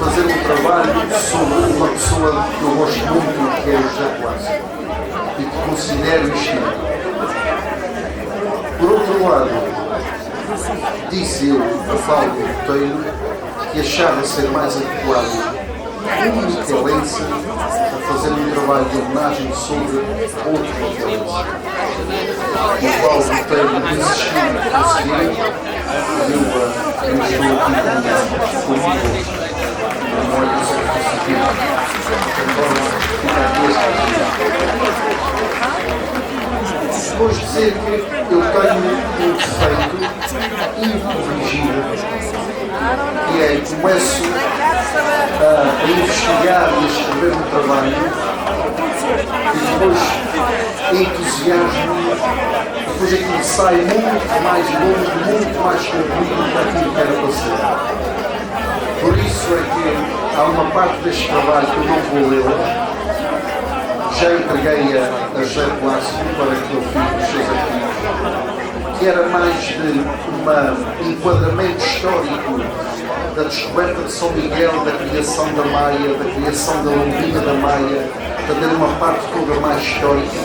fazer um trabalho sobre uma pessoa que eu gosto muito, que é o José Plácido, e que considero estima. Por outro lado, disse eu a Paulo Botelho que achava ser mais adequado unicamente a fazer um trabalho de homenagem sobre outro micalense. O Paulo Botelho insistiu em conseguir, eu estou aqui comigo, não é isso que eu depois de dizer que eu tenho um defeito incorrigível, que é começo a investigar e a escrever um trabalho e depois entusiasmo, depois aquilo sai muito mais longo, muito mais comprido do que aquilo que era para ser. Por isso é que há uma parte deste trabalho que eu não vou ler. Já entreguei a José Plácido para que ele fique os seus artigos, que era mais de um enquadramento histórico da descoberta de São Miguel, da criação da Maia, da criação da Lombinha da Maia, para ter uma parte toda mais histórica.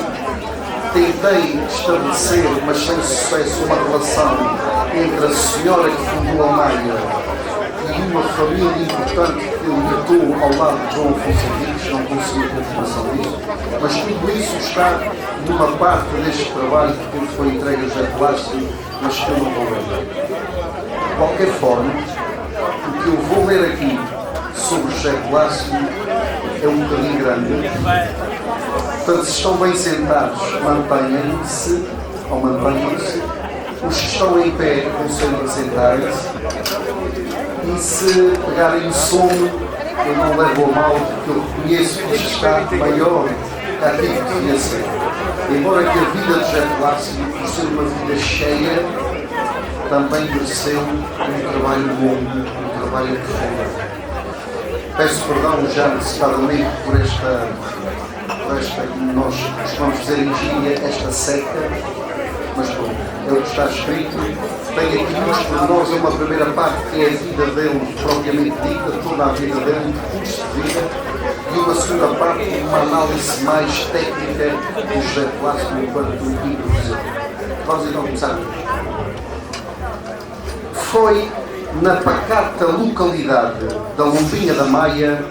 Tentei estabelecer, mas sem sucesso, uma relação entre a senhora que fundou a Maia e uma família importante que lutou ao lado de João Afonso Henriques, não consegui confirmação disso, mas tudo isso está numa parte deste trabalho que foi entregue a José Plácido, mas que eu não vou ler. De qualquer forma, o que eu vou ler aqui sobre José Plácido é um bocadinho grande. Portanto, se estão bem sentados, mantenham-se, ou mantenham-se. Os que estão em pé, aconselho a sentarem-se. E se pegarem sono, eu não levo a mal, porque eu reconheço que isto está maior que aquilo que devia ser. Embora que a vida de José Plácido, por ser uma vida cheia, também mereceu um trabalho longo, um trabalho profundo. Peço perdão já antecipadamente por esta nós costumamos dizer em gíria, esta seca, mas bom, é o que está escrito. Tem aqui muitos pormenores, uma primeira parte que é a vida dele propriamente dita, toda a vida dele, curso de vida, e uma segunda parte, uma análise mais técnica do José Plácido enquanto improvisador. Vamos então começar. Foi na pacata localidade da Lombinha da Maia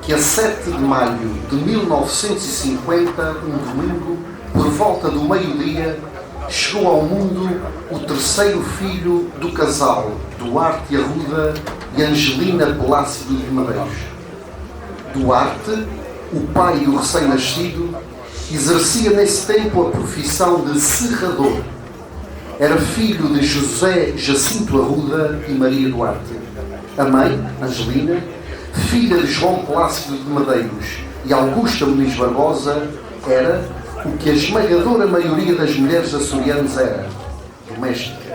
que a 7 de maio de 1950, um domingo, por volta do meio-dia, chegou ao mundo o terceiro filho do casal, Duarte Arruda e Angelina Plácido de Medeiros. Duarte, o pai e o recém-nascido, exercia nesse tempo a profissão de serrador. Era filho de José Jacinto Arruda e Maria Duarte. A mãe, Angelina, filha de João Plácido de Medeiros e Augusta Muniz Barbosa, era o que a esmagadora maioria das mulheres açorianas era: doméstica.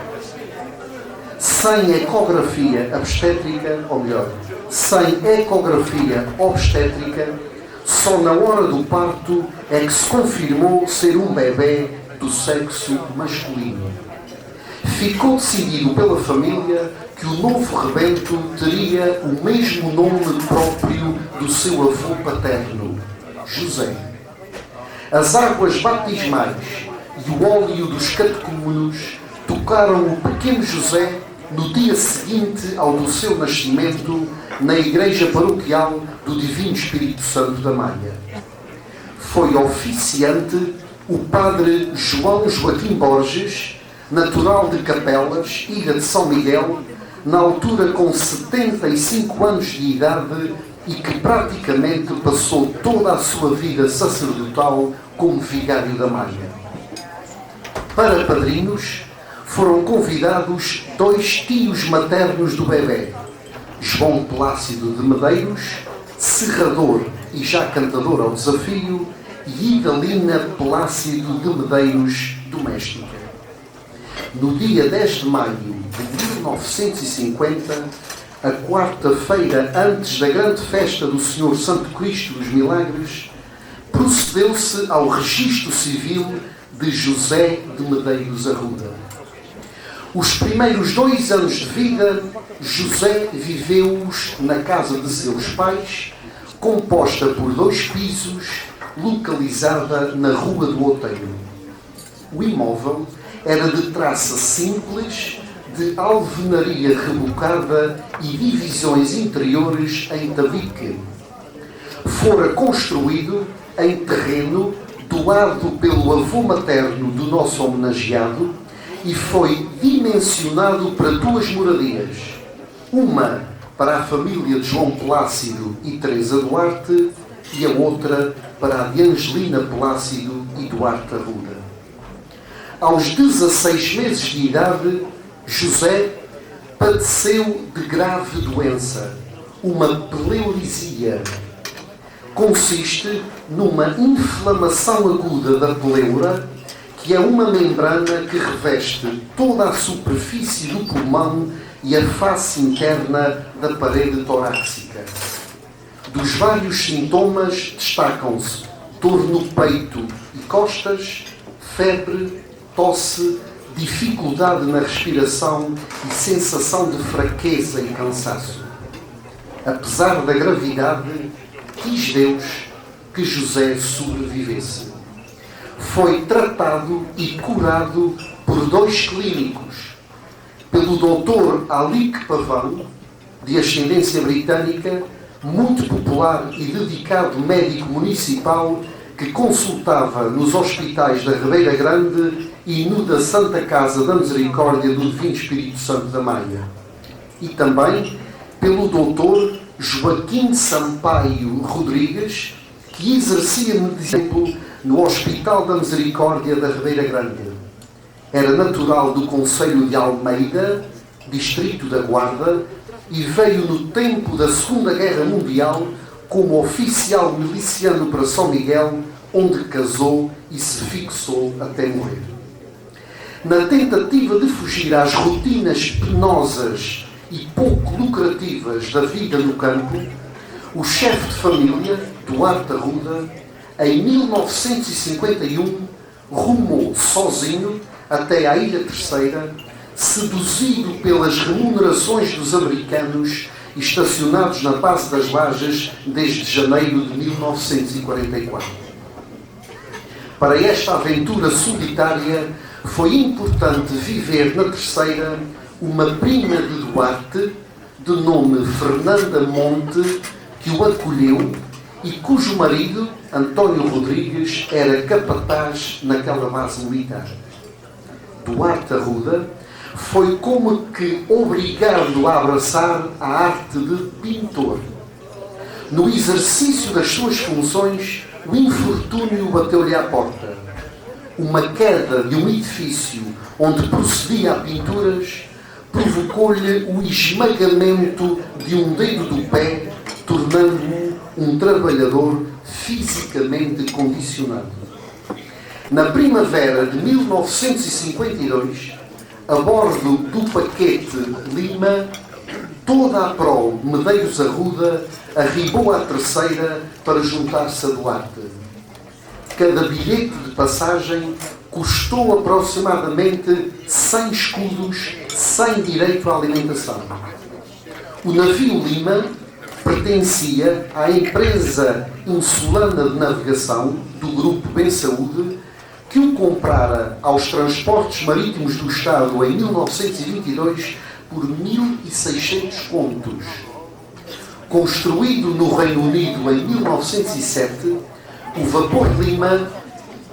Sem ecografia obstétrica, ou melhor, sem ecografia obstétrica, só na hora do parto é que se confirmou ser um bebê do sexo masculino. ficou decidido pela família que o novo rebento teria o mesmo nome próprio do seu avô paterno, José. As águas batismais e o óleo dos catecúmenos tocaram o pequeno José no dia seguinte ao do seu nascimento na igreja paroquial do Divino Espírito Santo da Maia. Foi oficiante o padre João Joaquim Borges, natural de Capelas, ilha de São Miguel, na altura com 75 anos de idade e que praticamente passou toda a sua vida sacerdotal como vigário da Maia. Para padrinhos foram convidados 2 tios maternos do bebê, João Plácido de Medeiros, serrador e já cantador ao desafio, e Idalina Plácido de Medeiros, doméstica. No dia 10 de maio de 1950, a quarta-feira antes da grande festa do Senhor Santo Cristo dos Milagres, procedeu-se ao registro civil de José de Medeiros Arruda. Os primeiros 2 anos de vida, José viveu-os na casa de seus pais, composta por 2 pisos, localizada na Rua do Outeiro. O imóvel era de traça simples, de alvenaria rebocada e divisões interiores em tabique. Fora construído em terreno doado pelo avô materno do nosso homenageado e foi dimensionado para 2 moradias. Uma para a família de João Plácido e Teresa Duarte e a outra para a de Angelina Plácido e Duarte Arruda. Aos 16 meses de idade, José padeceu de grave doença, uma pleurisia. Consiste numa inflamação aguda da pleura, que é uma membrana que reveste toda a superfície do pulmão e a face interna da parede torácica. Dos vários sintomas destacam-se dor no peito e costas, febre, tosse, dificuldade na respiração e sensação de fraqueza e cansaço. Apesar da gravidade, quis Deus que José sobrevivesse. Foi tratado e curado por 2 clínicos, pelo Dr. Alique Pavão, de ascendência britânica, muito popular e dedicado médico municipal que consultava nos hospitais da Ribeira Grande e no da Santa Casa da Misericórdia do Divino Espírito Santo da Maia. E também pelo Dr. Joaquim Sampaio Rodrigues, que exercia medicina no Hospital da Misericórdia da Ribeira Grande. Era natural do concelho de Almeida, distrito da Guarda, e veio no tempo da Segunda Guerra Mundial como oficial miliciano para São Miguel, onde casou e se fixou até morrer. Na tentativa de fugir às rotinas penosas e pouco lucrativas da vida no campo, o chefe de família, Duarte Arruda, em 1951, rumou sozinho até à Ilha Terceira, seduzido pelas remunerações dos americanos estacionados na base das Lajes desde janeiro de 1944. Para esta aventura solitária, foi importante viver na Terceira uma prima de Duarte, de nome Fernanda Monte, que o acolheu e cujo marido, António Rodrigues, era capataz naquela base militar. Duarte Arruda foi como que obrigado a abraçar a arte de pintor. No exercício das suas funções, o infortúnio bateu-lhe à porta. Uma queda de um edifício onde procedia a pinturas provocou-lhe o esmagamento de um dedo do pé, tornando-o um trabalhador fisicamente condicionado. Na primavera de 1952, a bordo do paquete Lima, toda a prole Medeiros Arruda arribou à Terceira para juntar-se a Duarte. Cada bilhete de passagem custou aproximadamente 100 escudos sem direito à alimentação. O navio Lima pertencia à empresa insulana de navegação do Grupo Bem Saúde, que o comprara aos transportes marítimos do Estado em 1922 por 1.600 contos. Construído no Reino Unido em 1907, o vapor Lima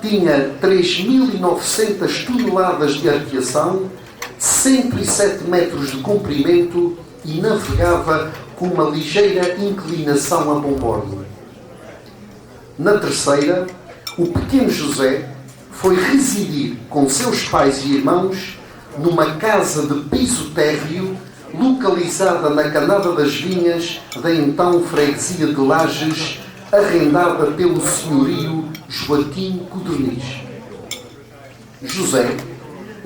tinha 3.900 toneladas de arqueação, 107 metros de comprimento e navegava com uma ligeira inclinação a bombordo. Na terceira, o pequeno José foi residir com seus pais e irmãos numa casa de piso térreo localizada na Canada das Vinhas da então freguesia de Lages, arrendada pelo senhorio Joaquim Codorniz. José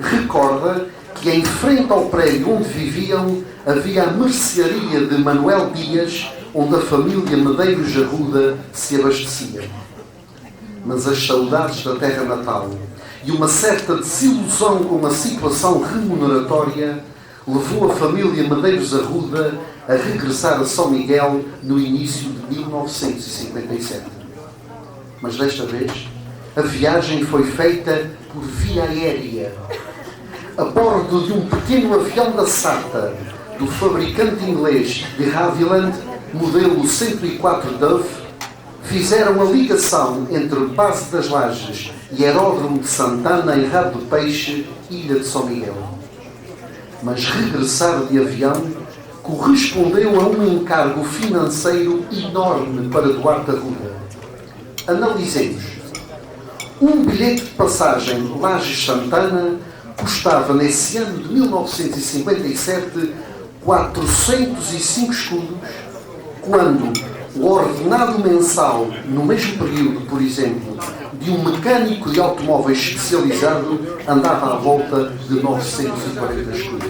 recorda que em frente ao prédio onde viviam havia a mercearia de Manuel Dias, onde a família Medeiros Arruda se abastecia. Mas as saudades da terra natal e uma certa desilusão com a situação remuneratória levou a família Medeiros Arruda a regressar a São Miguel no início de 1957. Mas desta vez, a viagem foi feita por via aérea. A bordo de um pequeno avião da SATA, do fabricante inglês de Havilland, modelo 104 Dove, fizeram a ligação entre Base das Lages e Aeródromo de Santana em Rabo do Peixe, Ilha de São Miguel. Mas regressar de avião correspondeu a um encargo financeiro enorme para Duarte Arruda. Analisemos. Um bilhete de passagem Lages-Santana custava, nesse ano de 1957, 405 escudos, quando o ordenado mensal, no mesmo período, por exemplo, de um mecânico de automóveis especializado, andava à volta de 940 escudos.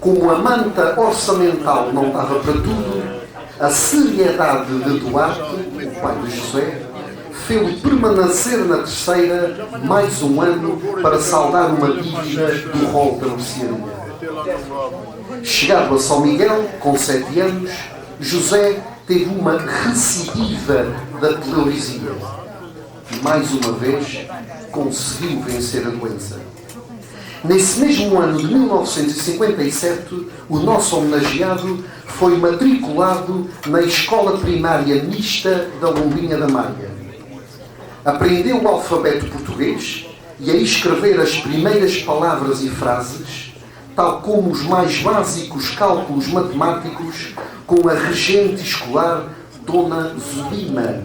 Como a manta orçamental não dava para tudo, a seriedade de Duarte, o pai de José, fez-o permanecer na terceira mais um ano para saldar uma dívida do rol da mercearia. Chegado a São Miguel, com 7 anos, José teve uma recidiva da pleuresia. E mais uma vez conseguiu vencer a doença. Nesse mesmo ano de 1957, o nosso homenageado foi matriculado na Escola Primária Mista da Lombinha da Maia. Aprendeu o alfabeto português e a escrever as primeiras palavras e frases, tal como os mais básicos cálculos matemáticos, com a regente escolar Dona Zulima.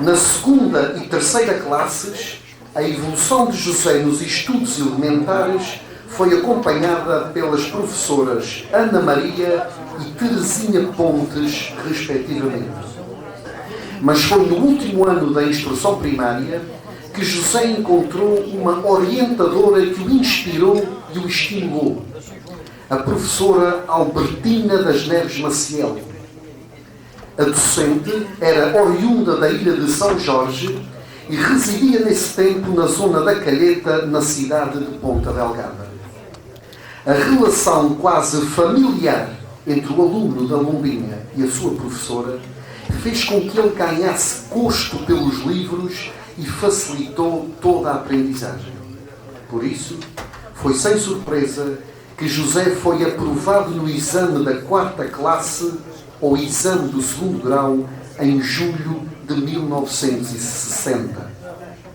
Na segunda e terceira classes, a evolução de José nos estudos elementares foi acompanhada pelas professoras Ana Maria e Teresinha Pontes, respectivamente. Mas foi no último ano da instrução primária que José encontrou uma orientadora que o inspirou e o estimulou, a professora Albertina das Neves Maciel. A docente era oriunda da ilha de São Jorge e residia nesse tempo na zona da Calheta, na cidade de Ponta Delgada. A relação quase familiar entre o aluno da Lombinha e a sua professora fez com que ele ganhasse gosto pelos livros e facilitou toda a aprendizagem. Por isso, foi sem surpresa que José foi aprovado no exame da 4ª classe ou exame do 2º grau em julho de 1960.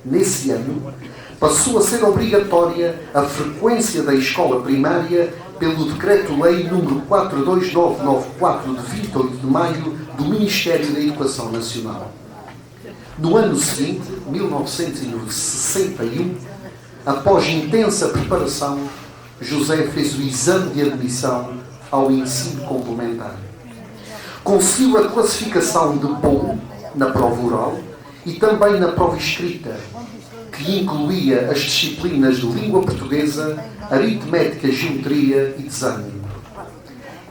Nesse ano, passou a ser obrigatória a frequência da escola primária pelo Decreto-Lei nº 42994 de 28 de maio do Ministério da Educação Nacional. No ano seguinte, 1961, após intensa preparação, José fez o exame de admissão ao ensino complementar. Conseguiu a classificação de bom na prova oral e também na prova escrita, que incluía as disciplinas de língua portuguesa, aritmética, geometria e desenho.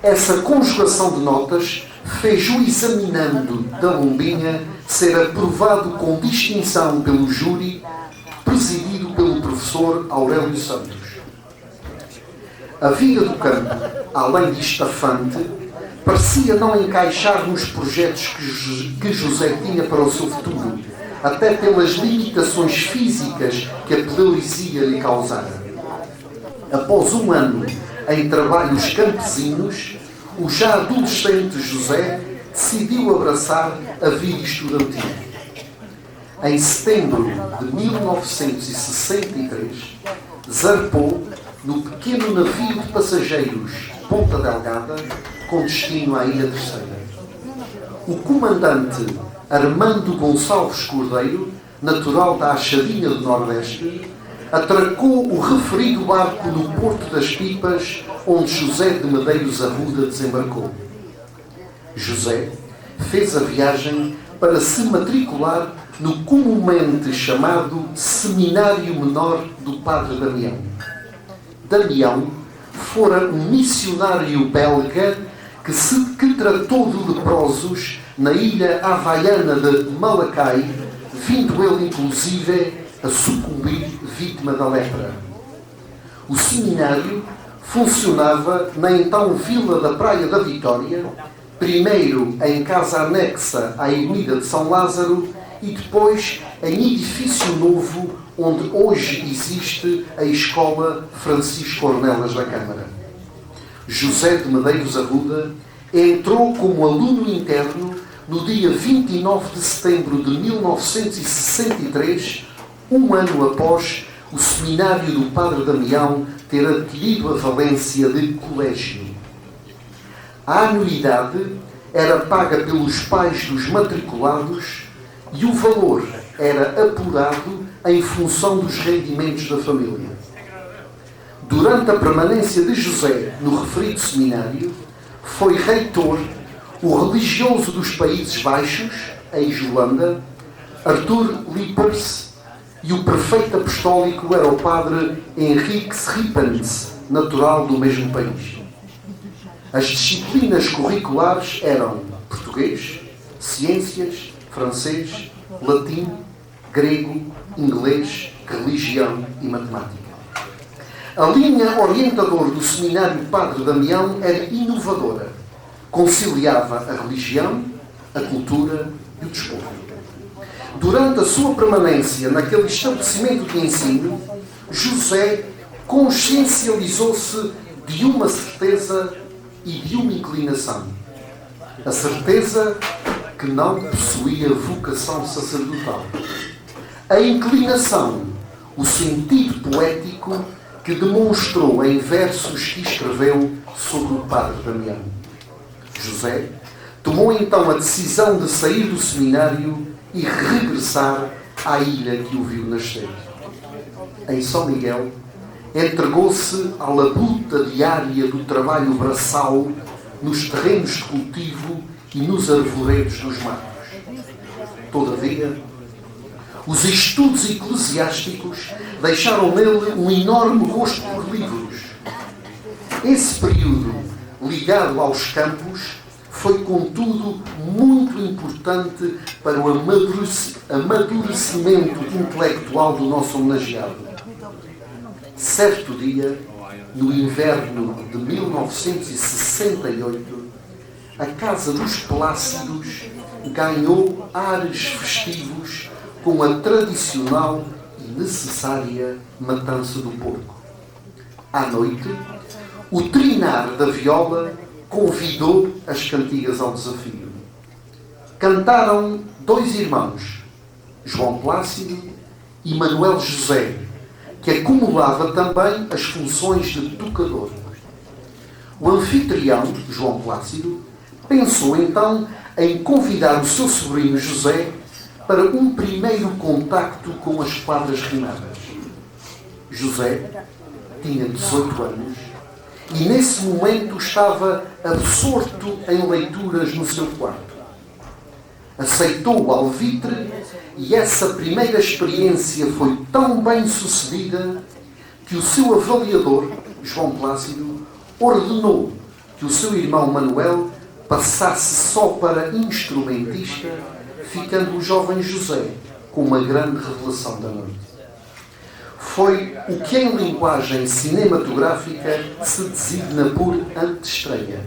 Essa conjugação de notas fez o examinando da Lombinha ser aprovado com distinção pelo júri presidido pelo professor Aurélio Santos. A vida do campo, além de estafante, parecia não encaixar nos projetos que José tinha para o seu futuro, até pelas limitações físicas que a pleuresia lhe causara. Após um ano em trabalhos campesinos, o já adolescente José decidiu abraçar a vida estudantil. Em setembro de 1963, zarpou no pequeno navio de passageiros Ponta Delgada, com destino à Ilha Terceira. O comandante Armando Gonçalves Cordeiro, natural da Achadinha do Nordeste, atracou o referido barco no Porto das Pipas, onde José de Medeiros Arruda desembarcou. José fez a viagem para se matricular no comumente chamado Seminário Menor do Padre Damião. Damião fora um missionário belga que tratou de leprosos na ilha havaiana de Malakai, vindo ele inclusive a sucumbir vítima da lepra. O seminário funcionava na então Vila da Praia da Vitória, primeiro em casa anexa à Ermida de São Lázaro e depois em edifício novo onde hoje existe a Escola Francisco Ornelas da Câmara. José de Medeiros Arruda entrou como aluno interno no dia 29 de setembro de 1963, um ano após o seminário do Padre Damião ter adquirido a valência de colégio. A anuidade era paga pelos pais dos matriculados e o valor era apurado em função dos rendimentos da família. Durante a permanência de José no referido seminário, foi reitor o religioso dos Países Baixos, ex-Holanda, Arthur Lippers, e o prefeito apostólico era o padre Henriques Rippens, natural do mesmo país. As disciplinas curriculares eram português, ciências, francês, latim, grego, inglês, religião e matemática. A linha orientadora do seminário Padre Damião era inovadora. Conciliava a religião, a cultura e o desporto. Durante a sua permanência naquele estabelecimento de ensino, José consciencializou-se de uma certeza e de uma inclinação. A certeza que não possuía vocação sacerdotal. A inclinação, o sentido poético que demonstrou em versos que escreveu sobre o Padre Damião. José tomou então a decisão de sair do seminário e regressar à ilha que o viu nascer. Em São Miguel, entregou-se à labuta diária do trabalho braçal nos terrenos de cultivo e nos arvoredos dos matos. Todavia, os estudos eclesiásticos deixaram nele um enorme gosto por livros. Esse período, ligado aos campos, foi, contudo, muito importante para o amadurecimento intelectual do nosso homenageado. Certo dia, no inverno de 1968, a Casa dos Plácidos ganhou ares festivos com a tradicional e necessária matança do porco. À noite, o trinar da viola convidou as cantigas ao desafio. Cantaram dois irmãos, João Plácido e Manuel José, que acumulava também as funções de tocador. O anfitrião, João Plácido, pensou então em convidar o seu sobrinho José para um primeiro contacto com as quadras rimadas. José tinha 18 anos e nesse momento estava absorto em leituras no seu quarto. Aceitou o alvitre e essa primeira experiência foi tão bem sucedida que o seu avaliador, João Plácido, ordenou que o seu irmão Manuel passasse só para instrumentista, ficando o jovem José com uma grande revelação da noite. foi o que em linguagem cinematográfica se designa por antestreia.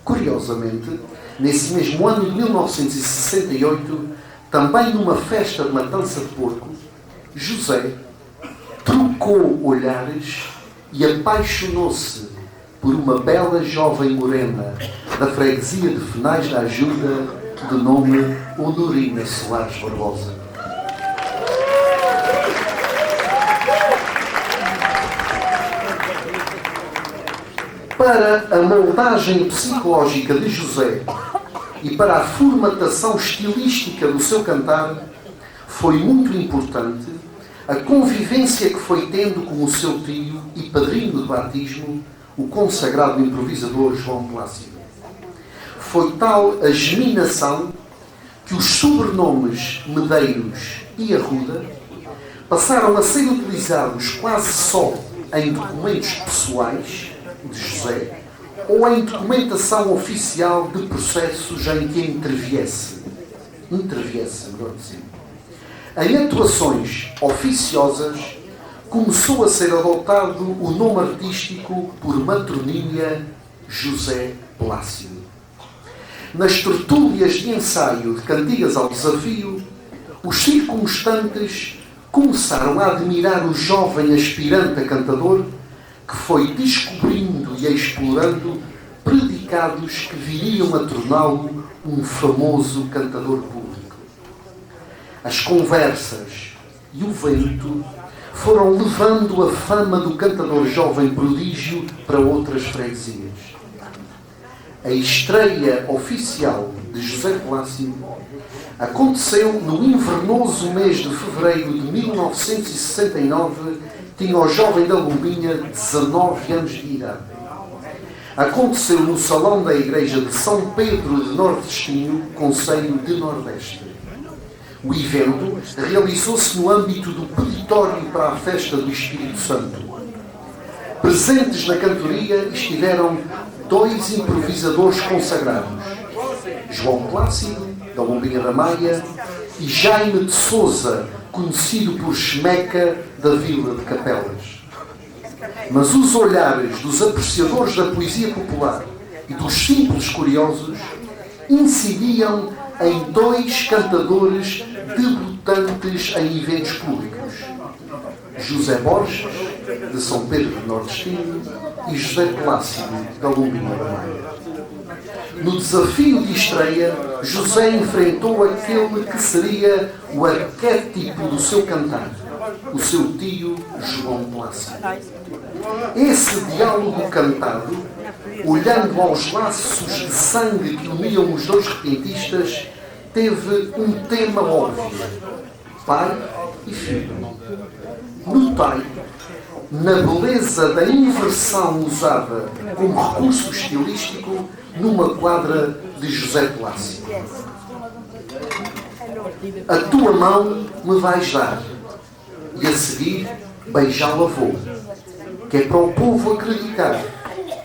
Curiosamente, nesse mesmo ano de 1968, também numa festa de matança de porco, José trocou olhares e apaixonou-se por uma bela jovem morena da freguesia de Fenais da Ajuda, de nome Honorina Soares Barbosa. Para a moldagem psicológica de José e para a formatação estilística do seu cantar, foi muito importante a convivência que foi tendo com o seu tio e padrinho de batismo, o consagrado improvisador João Plácido. Foi tal a geminação que os sobrenomes Medeiros e Arruda passaram a ser utilizados quase só em documentos pessoais de José ou em documentação oficial de processos em que interviesse, melhor dizendo. Em atuações oficiosas, começou a ser adotado o nome artístico por matronímia José Plácido. Nas tertúlias de ensaio de Cantigas ao Desafio, os circunstantes começaram a admirar o jovem aspirante a cantador que foi descobrindo e explorando predicados que viriam a torná-lo um famoso cantador público. As conversas e o vento foram levando a fama do cantador jovem prodígio para outras freguesias. A estreia oficial de José Plácido aconteceu no invernoso mês de fevereiro de 1969. Tinha o jovem da Lombinha 19 anos de idade. Aconteceu no salão da igreja de São Pedro de Nordestino, concelho de Nordeste. O evento realizou-se no âmbito do peditório para a festa do Espírito Santo. Presentes na cantoria estiveram 2 improvisadores consagrados, João Plácido, da Lombinha da Maia, e Jaime de Sousa, conhecido por Chemeca, da Vila de Capelas. Mas os olhares dos apreciadores da poesia popular e dos simples curiosos incidiam em 2 cantadores debutantes em eventos públicos: José Borges, de São Pedro de Nordestino, e José Plácido, da Lombinha da Maia. No desafio de estreia, José enfrentou aquele que seria o arquétipo do seu cantar, o seu tio João Plácido. Esse diálogo cantado, olhando aos laços de sangue que uniam os 2 repentistas, teve um tema óbvio: pai e filho. Notai, na beleza da inversão usada como recurso estilístico numa quadra de José Plácido. A tua mão me vais dar, e a seguir beijá-la vou, que é para o povo acreditar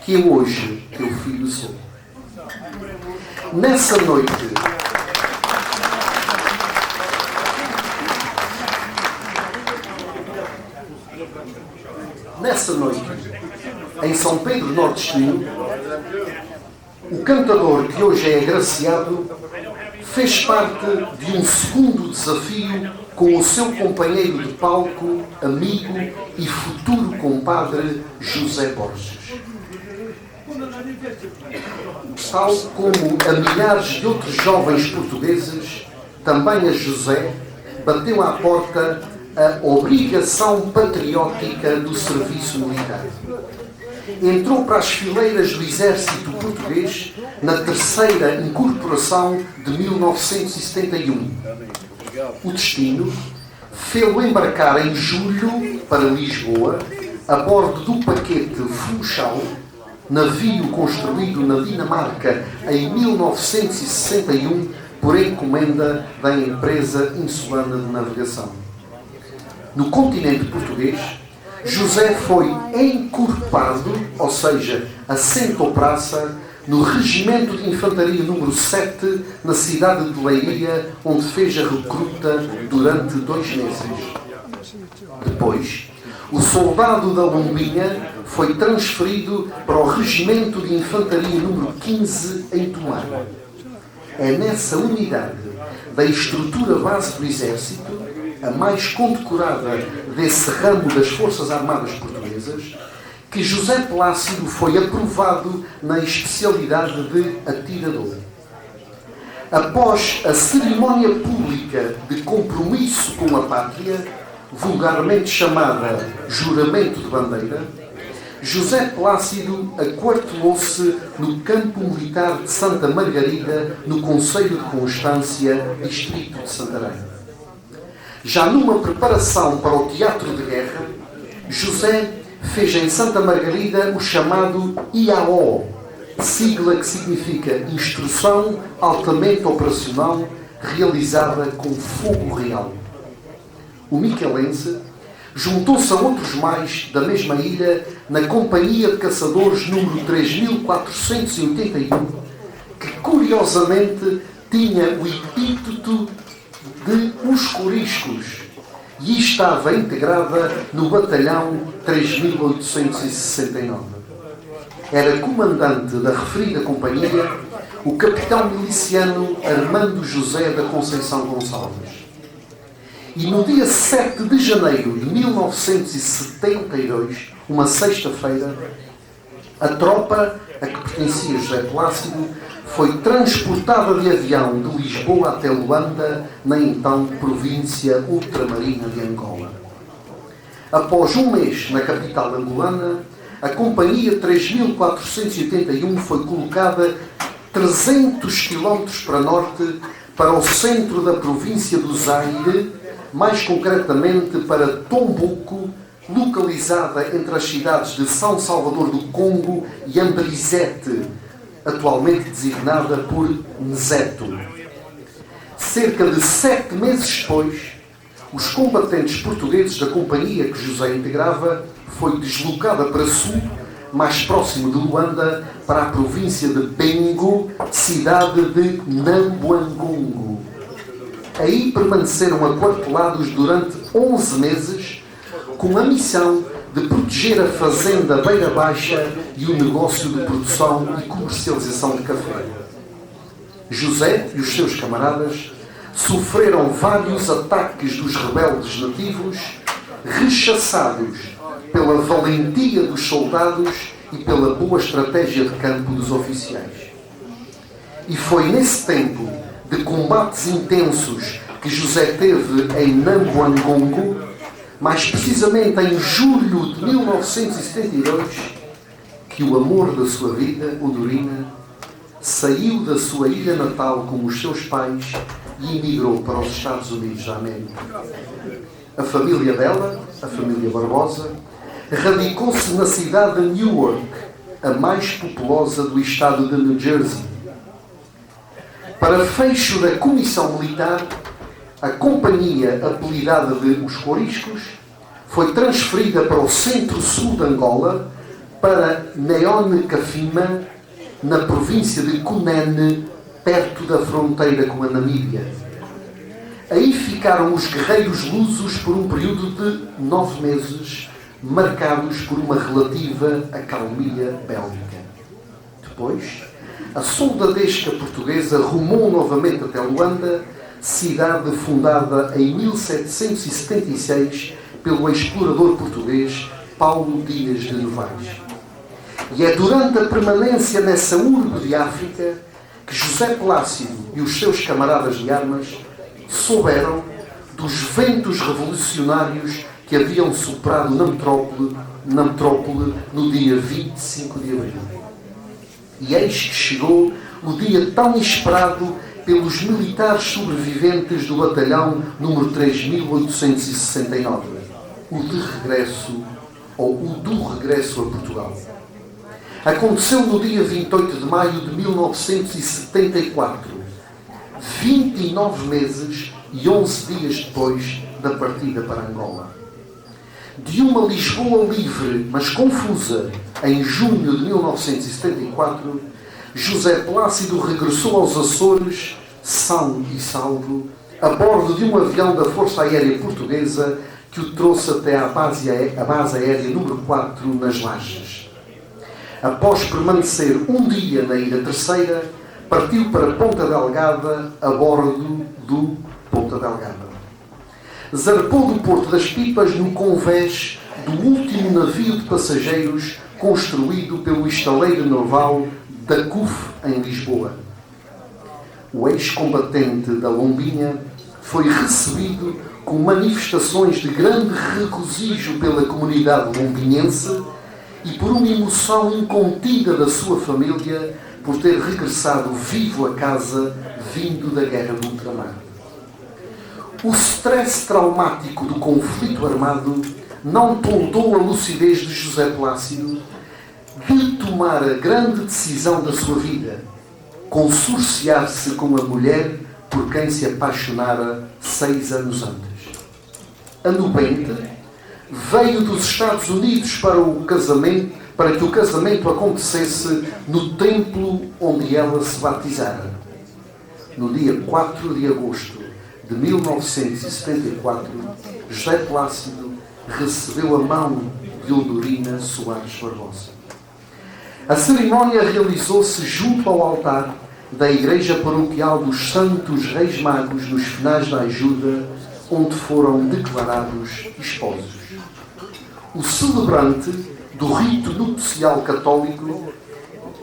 que eu hoje teu filho sou. Nessa noite, em São Pedro Nordestino, o cantador que hoje é agraciado fez parte de um segundo desafio com o seu companheiro de palco, amigo e futuro compadre José Borges. Tal como a milhares de outros jovens portugueses, também a José bateu à porta a obrigação patriótica do serviço militar. Entrou para as fileiras do exército português na 3ª incorporação de 1971. O destino fê-lo embarcar em julho para Lisboa, a bordo do paquete Funchal, navio construído na Dinamarca em 1961 por encomenda da empresa insulana de navegação. No continente português, José foi encorpado, ou seja, assentou praça, no Regimento de Infantaria número 7, na cidade de Leiria, onde fez a recruta durante 2 meses. Depois, o soldado da Lombinha foi transferido para o Regimento de Infantaria número 15 em Tomar. É nessa unidade da estrutura base do Exército, a mais condecorada desse ramo das Forças Armadas Portuguesas, que José Plácido foi aprovado na especialidade de atirador. Após a cerimónia pública de compromisso com a pátria, vulgarmente chamada Juramento de Bandeira, José Plácido aquartelou-se no campo militar de Santa Margarida, no concelho de Constância, distrito de Santarém. Já numa preparação para o teatro de guerra, José fez em Santa Margarida o chamado IAO, sigla que significa Instrução Altamente Operacional Realizada com Fogo Real. O miquelense juntou-se a outros mais da mesma ilha na Companhia de Caçadores número 3481, que curiosamente tinha o epíteto de Os Coriscos e estava integrada no batalhão 3869. Era comandante da referida companhia o capitão miliciano Armando José da Conceição Gonçalves. E no dia 7 de janeiro de 1972, uma sexta-feira, a tropa a que pertencia José Plácido foi transportada de avião de Lisboa até Luanda, na então província ultramarina de Angola. Após um mês na capital angolana, a Companhia 3481 foi colocada 300 km para norte, para o centro da província do Zaire, mais concretamente para Tombuco, localizada entre as cidades de São Salvador do Congo e Ambrizete, atualmente designada por Nzeto. Cerca de 7 meses depois, os combatentes portugueses da companhia que José integrava foi deslocada para sul, mais próximo de Luanda, para a província de Bengo, cidade de Nambuangongo. Aí permaneceram aquartelados durante 11 meses, com a missão de proteger a fazenda Beira Baixa e o negócio de produção e comercialização de café. José e os seus camaradas sofreram vários ataques dos rebeldes nativos, rechaçados pela valentia dos soldados e pela boa estratégia de campo dos oficiais. E foi nesse tempo de combates intensos que José teve em Nambuangongo, mais precisamente em julho de 1972, que o amor da sua vida, o Dorina, saiu da sua ilha natal com os seus pais e emigrou para os Estados Unidos da América. A família dela, a família Barbosa, radicou-se na cidade de Newark, a mais populosa do estado de New Jersey. Para fecho da comissão militar, a companhia apelidada de Os Coriscos foi transferida para o centro-sul de Angola, para Neone Cafima, na província de Cunene, perto da fronteira com a Namíbia. Aí ficaram os guerreiros lusos por um período de 9 meses, marcados por uma relativa acalmia bélica. Depois, a soldadesca portuguesa rumou novamente até Luanda, cidade fundada em 1776 pelo explorador português Paulo Dias de Novaes. E é durante a permanência nessa urbe de África que José Plácido e os seus camaradas de armas souberam dos ventos revolucionários que haviam soprado na metrópole no dia 25 de abril. E eis que chegou o dia tão esperado pelos militares sobreviventes do batalhão número 3869, o de regresso, ou o do regresso a Portugal. Aconteceu no dia 28 de maio de 1974, 29 meses e 11 dias depois da partida para Angola. De uma Lisboa livre, mas confusa, em junho de 1974, José Plácido regressou aos Açores, são e salvo, a bordo de um avião da Força Aérea Portuguesa que o trouxe até à base aérea número 4 nas Lajes. Após permanecer um dia na Ilha Terceira, partiu para Ponta Delgada a bordo do Ponta Delgada. Zarpou do Porto das Pipas no convés do último navio de passageiros construído pelo estaleiro naval da CUF em Lisboa. O ex-combatente da Lombinha foi recebido com manifestações de grande regozijo pela comunidade lombinhense e por uma emoção incontida da sua família por ter regressado vivo a casa vindo da guerra do ultramar. O stress traumático do conflito armado não toldou a lucidez de José Plácido de tomar a grande decisão da sua vida, consorciar-se com a mulher por quem se apaixonara 6 anos antes. A nubente veio dos Estados Unidos para que o casamento acontecesse no templo onde ela se batizara. No dia 4 de agosto de 1974, José Plácido recebeu a mão de Odorina Soares Barbosa. A cerimónia realizou-se junto ao altar da Igreja Paroquial dos Santos Reis Magos nos Finais da Ajuda, onde foram declarados esposos. O celebrante do rito nupcial católico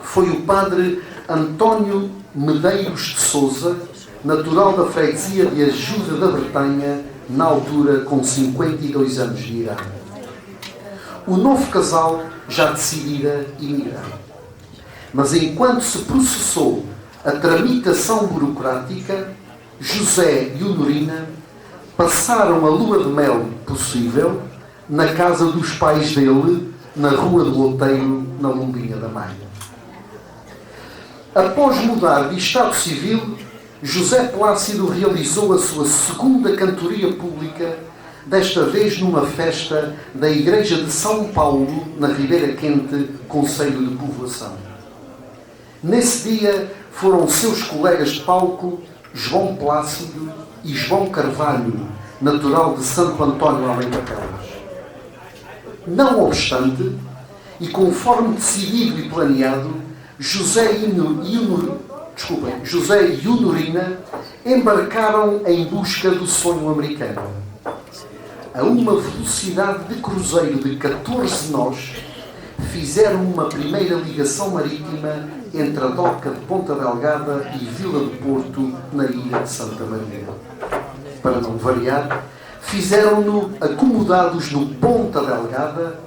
foi o padre António Medeiros de Sousa, natural da freguesia de Ajuda da Bretanha, na altura com 52 anos de idade. O novo casal já decidira emigrar. Mas enquanto se processou a tramitação burocrática, José e Odorina passaram a lua de mel possível na casa dos pais dele, na Rua do Outeiro, na Lombinha da Maia. Após mudar de estado civil, José Plácido realizou a sua segunda cantoria pública, desta vez numa festa da Igreja de São Paulo, na Ribeira Quente, Concelho de Povoação. Nesse dia foram seus colegas de palco João Plácido e João Carvalho, natural de Santo António Além da Pelas. Não obstante, e conforme decidido e planeado, José e Odorina embarcaram em busca do sonho americano. A uma velocidade de cruzeiro de 14 nós, fizeram uma primeira ligação marítima entre a doca de Ponta Delgada e Vila do Porto, na ilha de Santa Maria. Para não variar, fizeram-no acomodados no Ponta Delgada,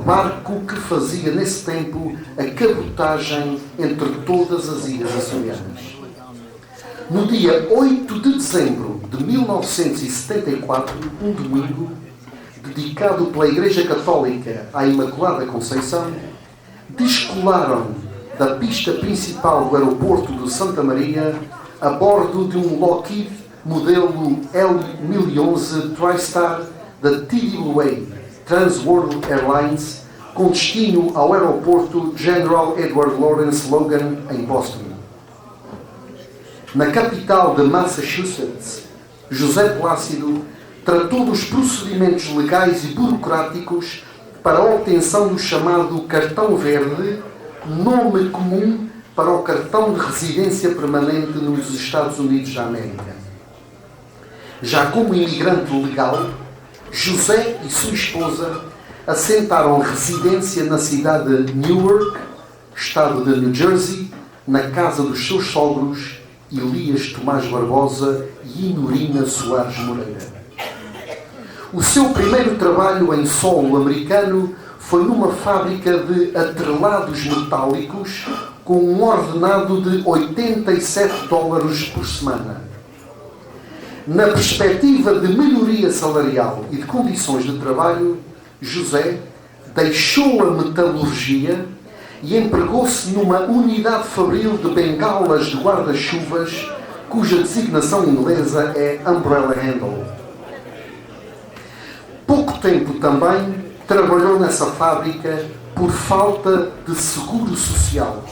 barco que fazia nesse tempo a cabotagem entre todas as ilhas açorianas. No dia 8 de dezembro de 1974, um domingo, dedicado pela Igreja Católica à Imaculada Conceição, descolaram da pista principal do aeroporto de Santa Maria a bordo de um Lockheed modelo L1011 TriStar da TWA, Trans World Airlines, com destino ao aeroporto General Edward Lawrence Logan, em Boston. Na capital de Massachusetts, José Plácido tratou dos procedimentos legais e burocráticos para a obtenção do chamado Cartão Verde, nome comum para o cartão de residência permanente nos Estados Unidos da América. Já como imigrante legal, José e sua esposa assentaram residência na cidade de Newark, estado de New Jersey, na casa dos seus sogros Elias Tomás Barbosa e Odorina Soares Moreira. O seu primeiro trabalho em solo americano foi numa fábrica de atrelados metálicos com um ordenado de $87 por semana. Na perspectiva de melhoria salarial e de condições de trabalho, José deixou a metalurgia e empregou-se numa unidade fabril de bengalas de guarda-chuvas, cuja designação inglesa é Umbrella Handle. Pouco tempo também trabalhou nessa fábrica por falta de seguro social.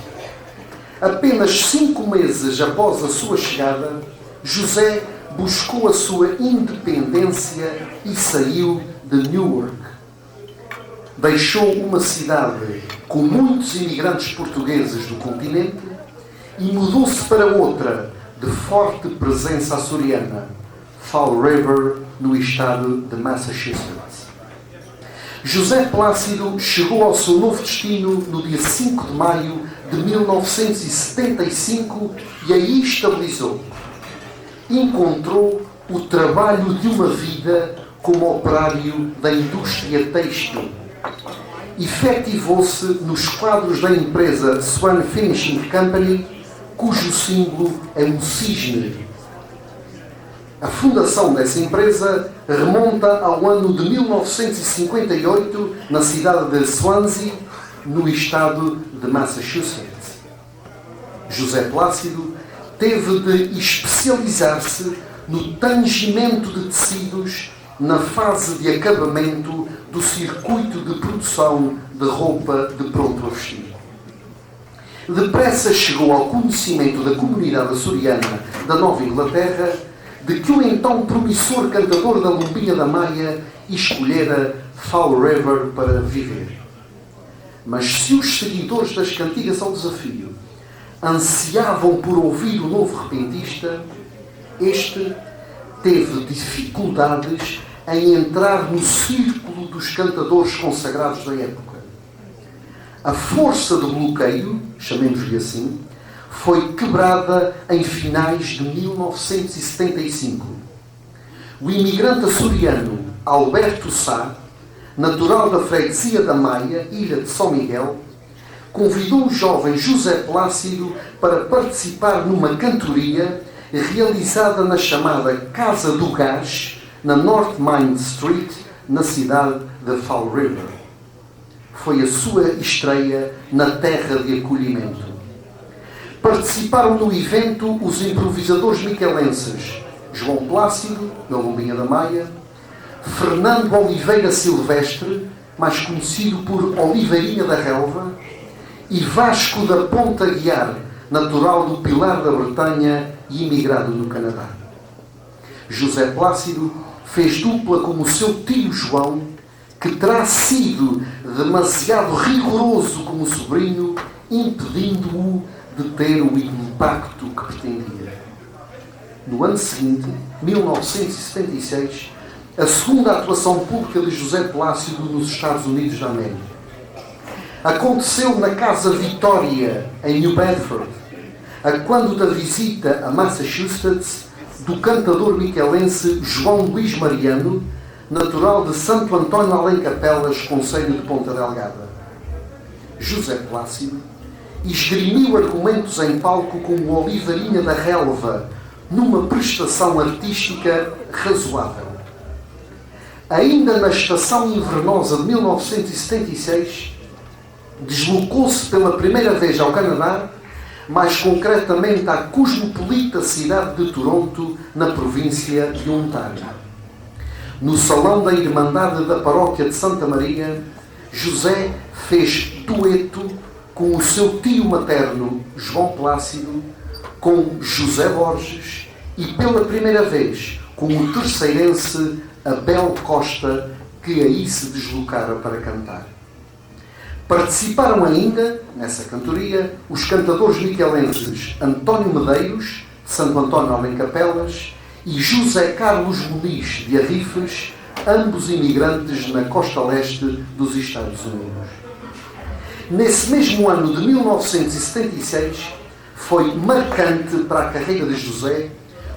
Apenas 5 meses após a sua chegada, José buscou a sua independência e saiu de Newark. Deixou uma cidade com muitos imigrantes portugueses do continente e mudou-se para outra de forte presença açoriana, Fall River, no estado de Massachusetts. José Plácido chegou ao seu novo destino no dia 5 de maio de 1975 e aí estabilizou. Encontrou o trabalho de uma vida como operário da indústria têxtil. Efetivou-se nos quadros da empresa Swan Finishing Company, cujo símbolo é um cisne. A fundação dessa empresa remonta ao ano de 1958, na cidade de Swansea, no estado de Massachusetts. José Plácido teve de especializar-se no tangimento de tecidos na fase de acabamento do circuito de produção de roupa de pronto a vestir. Depressa chegou ao conhecimento da comunidade açoriana da Nova Inglaterra de que o então promissor cantador da Lombinha da Maia escolhera Fall River para viver. Mas se os seguidores das cantigas ao desafio ansiavam por ouvir o novo repentista, este teve dificuldades em entrar no círculo dos cantadores consagrados da época. A força do bloqueio, chamemos-lhe assim, foi quebrada em finais de 1975. O imigrante açoriano Alberto Sá, natural da freguesia da Maia, ilha de São Miguel, convidou o jovem José Plácido para participar numa cantoria realizada na chamada Casa do Gás, na North Main Street, na cidade de Fall River. Foi a sua estreia na terra de acolhimento. Participaram no evento os improvisadores miquelenses João Plácido, da Lombinha da Maia, Fernando Oliveira Silvestre, mais conhecido por Oliveirinha da Relva, e Vasco da Ponta Guiar, natural do Pilar da Bretanha e imigrado no Canadá. José Plácido fez dupla com o seu tio João, que terá sido demasiado rigoroso com o sobrinho, impedindo-o de ter o impacto que pretendia. No ano seguinte, 1976, a segunda atuação pública de José Plácido nos Estados Unidos da América aconteceu na Casa Vitória, em New Bedford, a quando da visita a Massachusetts do cantador miquelense João Luís Mariano, natural de Santo António Além Capelas, concelho de Ponta Delgada. José Plácido esgrimiu argumentos em palco com o Oliveirinha da Relva, numa prestação artística razoável. Ainda na estação invernosa de 1976, deslocou-se pela primeira vez ao Canadá, mais concretamente à cosmopolita cidade de Toronto, na província de Ontário. No salão da Irmandade da Paróquia de Santa Maria, José fez dueto com o seu tio materno, João Plácido, com José Borges e, pela primeira vez, com o terceirense Abel Costa, que aí se deslocara para cantar. Participaram ainda, nessa cantoria, os cantadores miquelenses António Medeiros, de Santo António Além Capelas, e José Carlos Muniz, de Arrifes, ambos imigrantes na costa leste dos Estados Unidos. Nesse mesmo ano de 1976, foi marcante para a carreira de José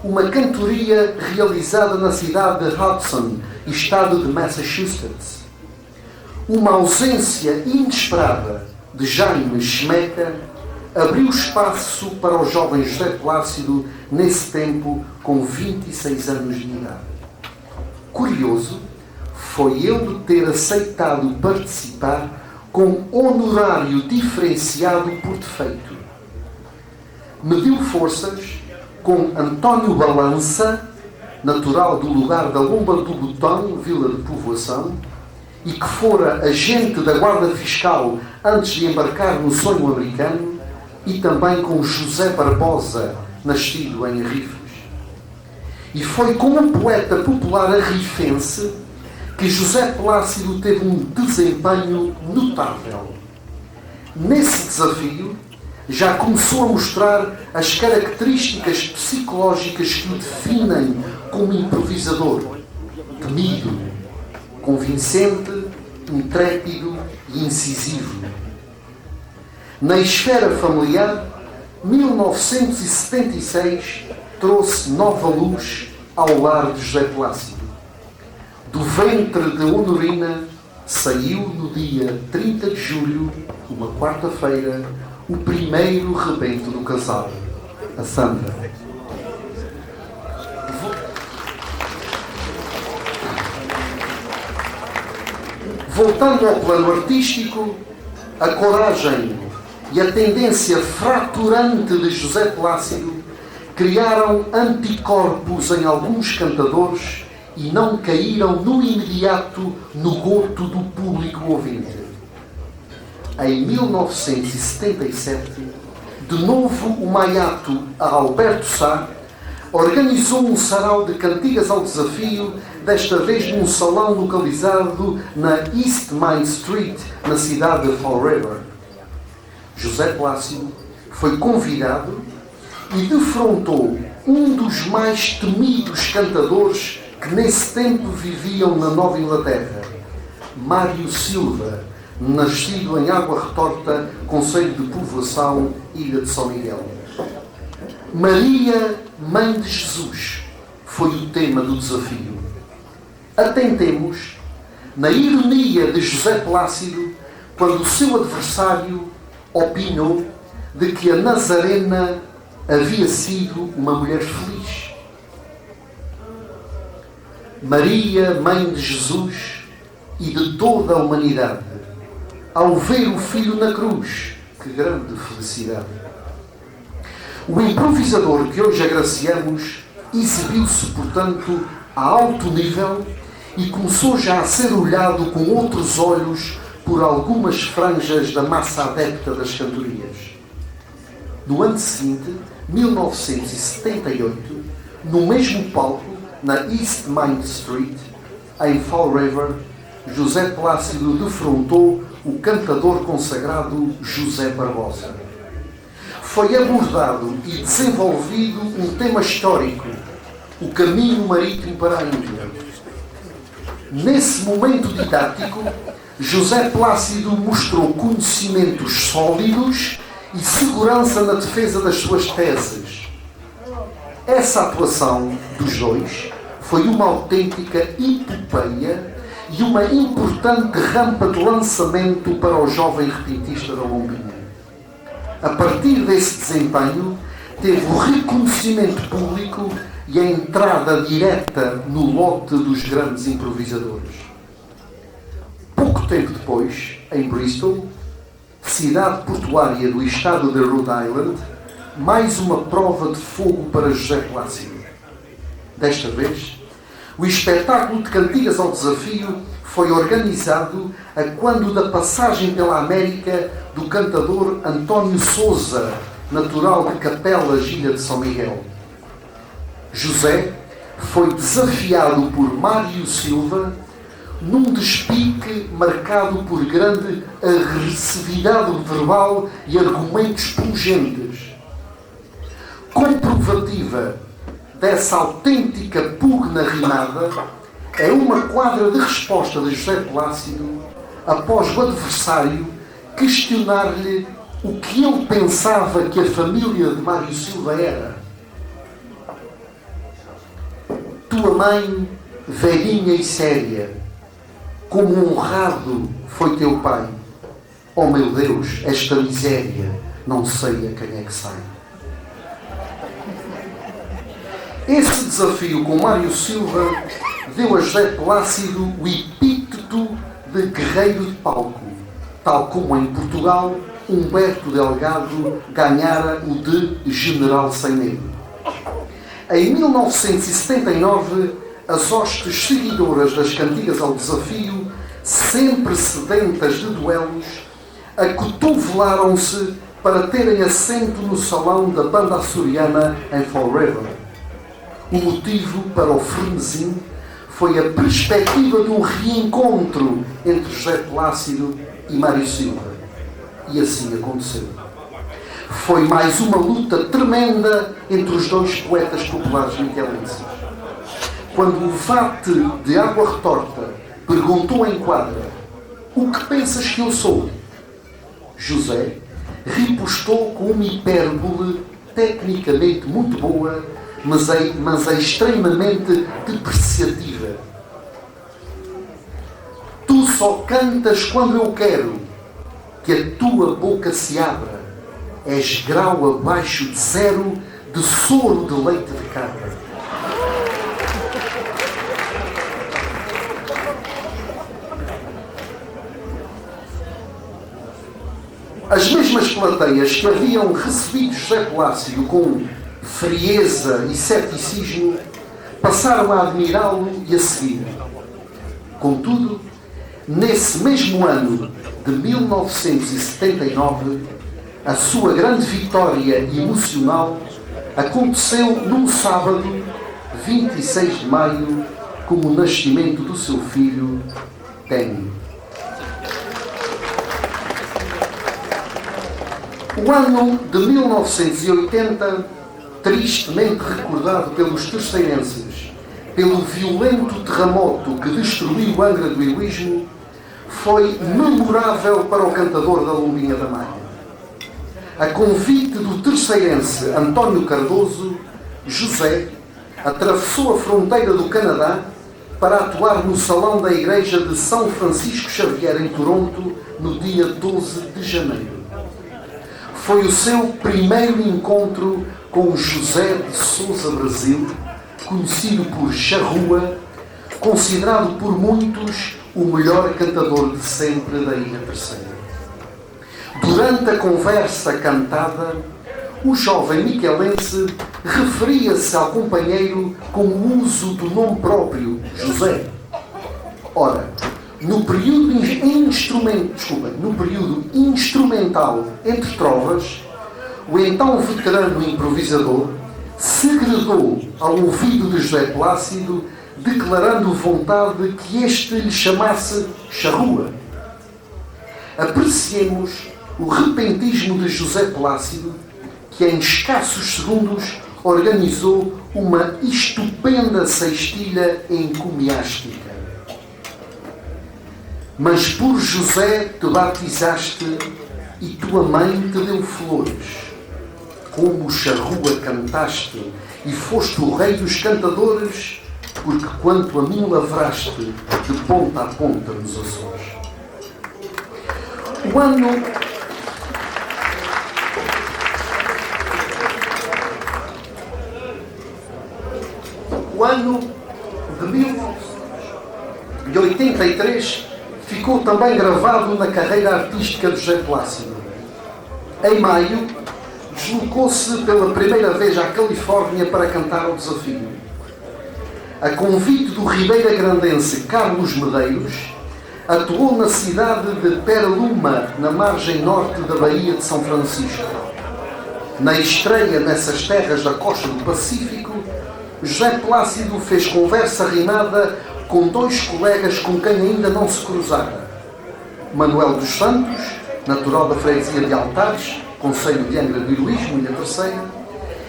uma cantoria realizada na cidade de Hudson, estado de Massachusetts. Uma ausência inesperada de Jaime Schmecker abriu espaço para o jovem José Plácido, nesse tempo com 26 anos de idade. Curioso foi ele ter aceitado participar com honorário diferenciado por defeito. Mediu forças com António Balança, natural do lugar da Lomba do Botão, vila de povoação, e que fora agente da Guarda Fiscal antes de embarcar no sonho americano, e também com José Barbosa, nascido em Arrifes. E foi com um poeta popular arrifense que José Plácido teve um desempenho notável. Nesse desafio, já começou a mostrar as características psicológicas que o definem como improvisador: temido, convincente, intrépido e incisivo. Na esfera familiar, 1976 trouxe nova luz ao lar de José Plácido. Do ventre de Honorina saiu no dia 30 de julho, uma quarta-feira, o primeiro rebento do casal, a Sandra. Voltando ao plano artístico, a coragem e a tendência fraturante de José Plácido criaram anticorpos em alguns cantadores e não caíram no imediato no gosto do público ouvinte. Em 1977, de novo o maiato Alberto Sá organizou um sarau de cantigas ao desafio, desta vez num salão localizado na East Main Street, na cidade de Fall River. José Plácido foi convidado e defrontou um dos mais temidos cantadores que nesse tempo viviam na Nova Inglaterra, Mário Silva, nascido em Água Retorta, concelho de Povoação, Ilha de São Miguel. Maria, Mãe de Jesus, foi o tema do desafio. Atentemos na ironia de José Plácido quando o seu adversário opinou de que a Nazarena havia sido uma mulher feliz. Maria, Mãe de Jesus e de toda a humanidade, ao ver o Filho na cruz, que grande felicidade! O improvisador que hoje agraciamos exibiu-se, portanto, a alto nível e começou já a ser olhado com outros olhos por algumas franjas da massa adepta das cantorias. No ano seguinte, 1978, no mesmo palco, na East Main Street, em Fall River, José Plácido defrontou o cantador consagrado José Barbosa. Foi abordado e desenvolvido um tema histórico, o caminho marítimo para a Índia. Nesse momento didático, José Plácido mostrou conhecimentos sólidos e segurança na defesa das suas teses. Essa atuação dos dois foi uma autêntica epopeia e uma importante rampa de lançamento para o jovem repentista da Lombinha. A partir desse desempenho, teve o reconhecimento público e a entrada direta no lote dos grandes improvisadores. Pouco tempo depois, em Bristol, cidade portuária do estado de Rhode Island, mais uma prova de fogo para José Plácido. Desta vez, o espetáculo de cantigas ao desafio foi organizado a quando da passagem pela América do cantador António Sousa, natural de Capelas, Ilha de São Miguel. José foi desafiado por Mário Silva num despique marcado por grande agressividade verbal e argumentos pungentes. Comprovativa dessa autêntica pugna rimada é uma quadra de resposta de José Plácido após o adversário questionar-lhe o que ele pensava que a família de Mário Silva era. Tua mãe, velhinha e séria, como honrado foi teu pai. Oh meu Deus, esta miséria, não sei a quem é que sai. Esse desafio com Mário Silva deu a José Plácido o epíteto de guerreiro de palco, tal como em Portugal Humberto Delgado ganhara o de general sem medo. Em 1979, as hostes seguidoras das cantigas ao desafio, sempre sedentas de duelos, acotovelaram-se para terem assento no salão da banda açoriana em Fall River. O motivo para o frenesim foi a perspectiva de um reencontro entre José Plácido e Mário Silva. E assim aconteceu. Foi mais uma luta tremenda entre os dois poetas populares miquelenses. Quando o vate de água retorta perguntou em quadra: "O que pensas que eu sou?", José ripostou com uma hipérbole tecnicamente muito boa, mas é extremamente depreciativa: "Tu só cantas quando eu quero que a tua boca se abra. És grau abaixo de zero de soro de leite de cabra." As mesmas plateias que haviam recebido José Plácido com frieza e ceticismo passaram a admirá-lo e a seguir. Contudo, nesse mesmo ano de 1979, a sua grande vitória emocional aconteceu num sábado, 26 de maio, com o nascimento do seu filho, Tênio. O ano de 1980, tristemente recordado pelos terceirenses, pelo violento terremoto que destruiu Angra do Heroísmo, foi memorável para o cantador da Lombinha da Maia. A convite do terceirense António Cardoso, José atravessou a fronteira do Canadá para atuar no salão da igreja de São Francisco Xavier, em Toronto, no dia 12 de janeiro. Foi o seu primeiro encontro com José de Sousa Brasil, conhecido por Charrua, considerado por muitos o melhor cantador de sempre da Ilha Terceira. Durante a conversa cantada, o jovem miquelense referia-se ao companheiro com o uso do nome próprio, José. Ora, no período instrumental entre trovas, o então veterano improvisador segredou ao ouvido de José Plácido, declarando vontade que este lhe chamasse Charrua. Apreciemos o repentismo de José Plácido, que em escassos segundos organizou uma estupenda sextilha encomiástica. Mas por José te batizaste e tua mãe te deu flores. Como Charrua cantaste e foste o rei dos cantadores, porque quanto a mim lavraste de ponta a ponta nos Açores. O ano de 1983 ficou também gravado na carreira artística de José Plácido. Em maio, deslocou-se pela primeira vez à Califórnia para cantar ao Desafio. A convite do ribeira-grandense Carlos Medeiros, atuou na cidade de Petaluma, na margem norte da Baía de São Francisco. Na estreia nessas terras da costa do Pacífico, José Plácido fez conversa rimada com dois colegas com quem ainda não se cruzara: Manuel dos Santos, natural da freguesia de Altares, concelho de Angra do Heroísmo, Ilha Terceira,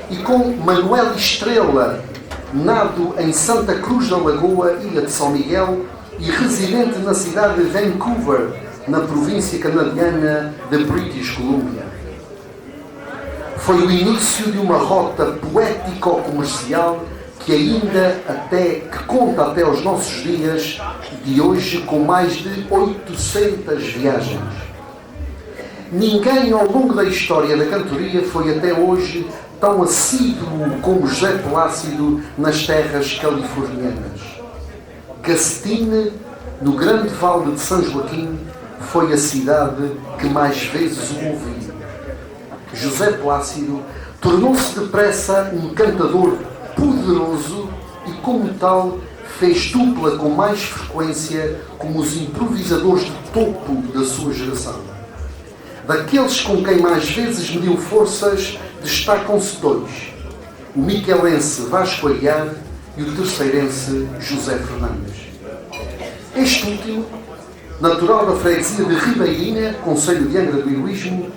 e com Manuel Estrela, nado em Santa Cruz da Lagoa, Ilha de São Miguel, e residente na cidade de Vancouver, na província canadiana de British Columbia. Foi o início de uma rota poético-comercial que conta até aos nossos dias de hoje, com mais de 800 viagens. Ninguém ao longo da história da cantoria foi até hoje tão assíduo como José Plácido nas terras californianas. Castine, no grande vale de São Joaquim, foi a cidade que mais vezes o ouviu. José Plácido tornou-se depressa um cantador poderoso e, como tal, fez dupla com mais frequência como os improvisadores de topo da sua geração. Daqueles com quem mais vezes mediu forças, destacam-se dois: o miquelense Vasco Aguiar e o terceirense José Fernandes. Este último, natural da freguesia de Ribeirinha, concelho de Angra do Heroísmo,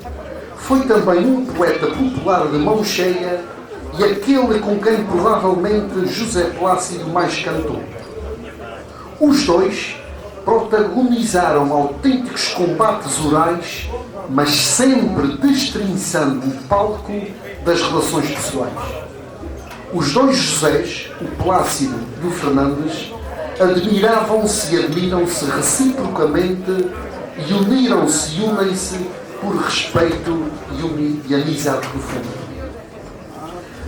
foi também um poeta popular de mão cheia e aquele com quem provavelmente José Plácido mais cantou. Os dois protagonizaram autênticos combates orais, mas sempre destrinçando o palco das relações pessoais. Os dois Josés, o Plácido e o Fernandes, admiravam-se e admiram-se reciprocamente e uniram-se e unem-se por respeito e amizade profunda.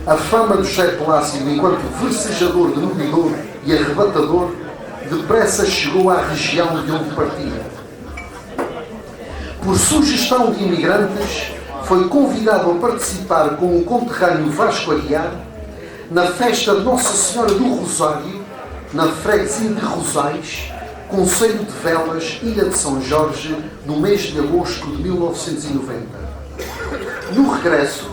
A fama de José Plácido enquanto versejador, demolidor e arrebatador depressa chegou à região de onde partia. Por sugestão de imigrantes, foi convidado a participar com o conterrâneo Vasco Aguiar na festa de Nossa Senhora do Rosário, na freguesia de Rosais, concelho de Velas, Ilha de São Jorge, no mês de agosto de 1990. No regresso,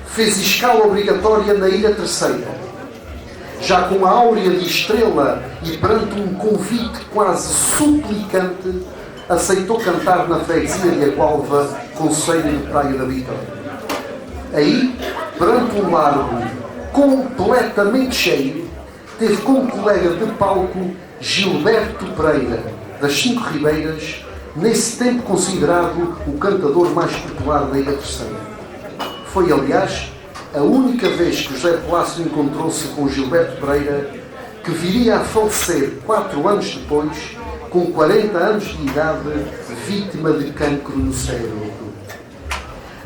fez escala obrigatória na Ilha Terceira. Já com a áurea de estrela e perante um convite quase suplicante, aceitou cantar na freguesia de Agualva, concelho de Praia da Vitória. Aí, perante um largo completamente cheio, teve como colega de palco Gilberto Pereira, das Cinco Ribeiras, nesse tempo considerado o cantador mais popular da Ilha Terceira. Foi, aliás, a única vez que José Plácido encontrou-se com Gilberto Pereira, que viria a falecer 4 anos depois, com 40 anos de idade, vítima de cancro no cérebro.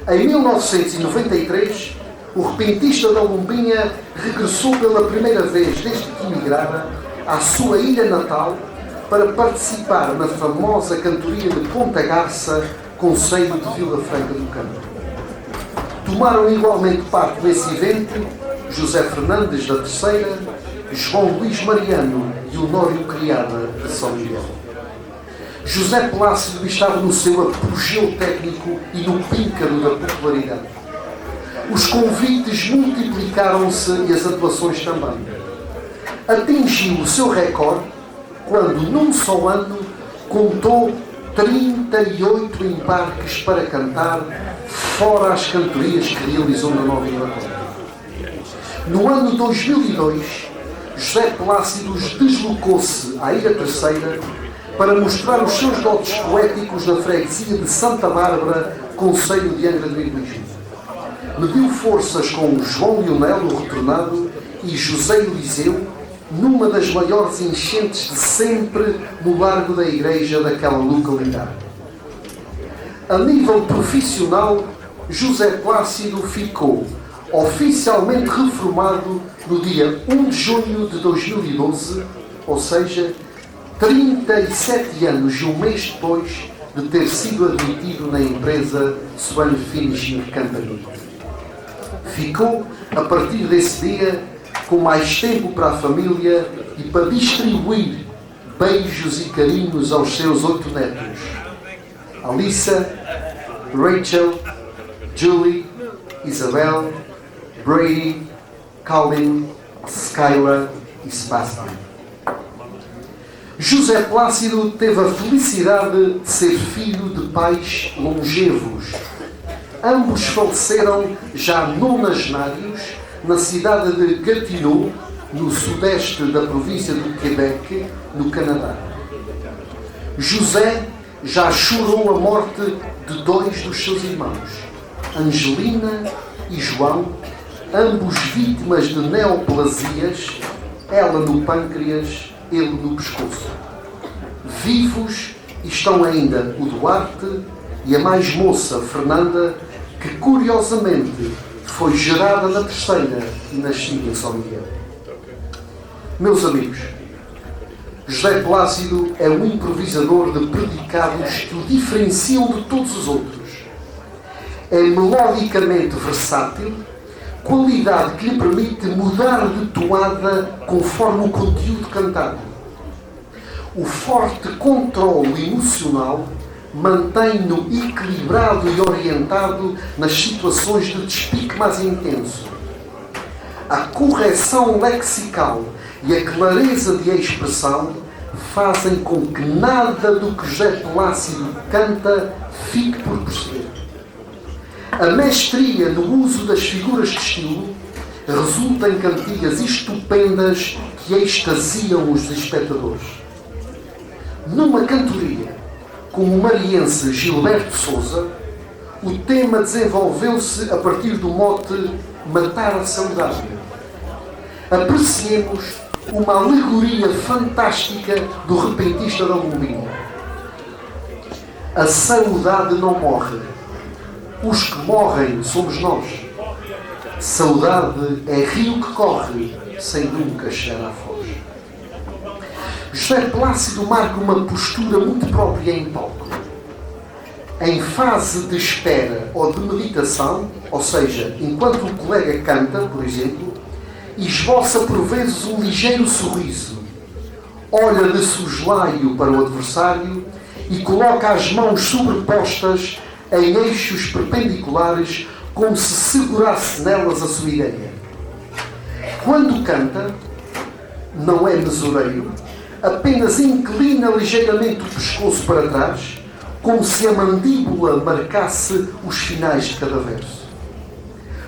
Em 1993, o repentista da Lombinha regressou pela primeira vez desde que emigrara à sua ilha natal para participar na famosa cantoria de Ponta Garça, concelho de Vila Franca do Campo. Tomaram igualmente parte nesse evento José Fernandes da Terceira, João Luís Mariano e Honório Criada de São Miguel. José Plácido estava no seu apogeu técnico e no píncaro da popularidade. Os convites multiplicaram-se e as atuações também. Atingiu o seu recorde quando, num só ano, contou 38 embarques para cantar, fora as cantorias que realizou na Nova Inglaterra. No ano 2002, José Plácido deslocou-se à Ilha Terceira para mostrar os seus dotes poéticos na freguesia de Santa Bárbara, concelho de Angra do Heroísmo. Mediu forças com João Lionel, o retornado, e José Eliseu, numa das maiores enchentes de sempre no largo da igreja daquela localidade. A nível profissional, José Plácido ficou oficialmente reformado no dia 1 de junho de 2012, ou seja, 37 anos e um mês depois de ter sido admitido na empresa Swan Finishing Company. Ficou, a partir desse dia, com mais tempo para a família e para distribuir beijos e carinhos aos seus 8 netos: Alissa, Rachel, Julie, Isabel, Brady, Colin, Skylar e Sebastian. José Plácido teve a felicidade de ser filho de pais longevos. Ambos faleceram já nonagenários na cidade de Gatineau, no sudeste da província do Quebec, no Canadá. José já chorou a morte de 2 dos seus irmãos, Angelina e João, ambos vítimas de neoplasias, ela no pâncreas, ele no pescoço. Vivos estão ainda o Duarte e a mais moça, Fernanda, que curiosamente foi gerada na Terceira e nascida em São Miguel. Meus amigos, José Plácido é um improvisador de predicados que o diferenciam de todos os outros. É melodicamente versátil, qualidade que lhe permite mudar de toada conforme o conteúdo cantado. O forte controle emocional mantém-no equilibrado e orientado nas situações de despique mais intenso. a correção lexical e a clareza de expressão fazem com que nada do que José Plácido canta fique por perceber. A mestria no uso das figuras de estilo resulta em cantigas estupendas que extasiam os espectadores. Numa cantoria, como o mariense Gilberto Souza, o tema desenvolveu-se a partir do mote Matar a Saudade. Apreciemos uma alegoria fantástica do repentista da Lombina. A saudade não morre. Os que morrem somos nós. Saudade é rio que corre, sem nunca chegar à foz. José Plácido marca uma postura muito própria em palco. Em fase de espera ou de meditação, ou seja, enquanto o colega canta, por exemplo, esboça por vezes um ligeiro sorriso, olha de soslaio para o adversário e coloca as mãos sobrepostas em eixos perpendiculares, como se segurasse nelas a sua ideia. Quando canta, não é mesureiro, apenas inclina ligeiramente o pescoço para trás, como se a mandíbula marcasse os finais de cada verso.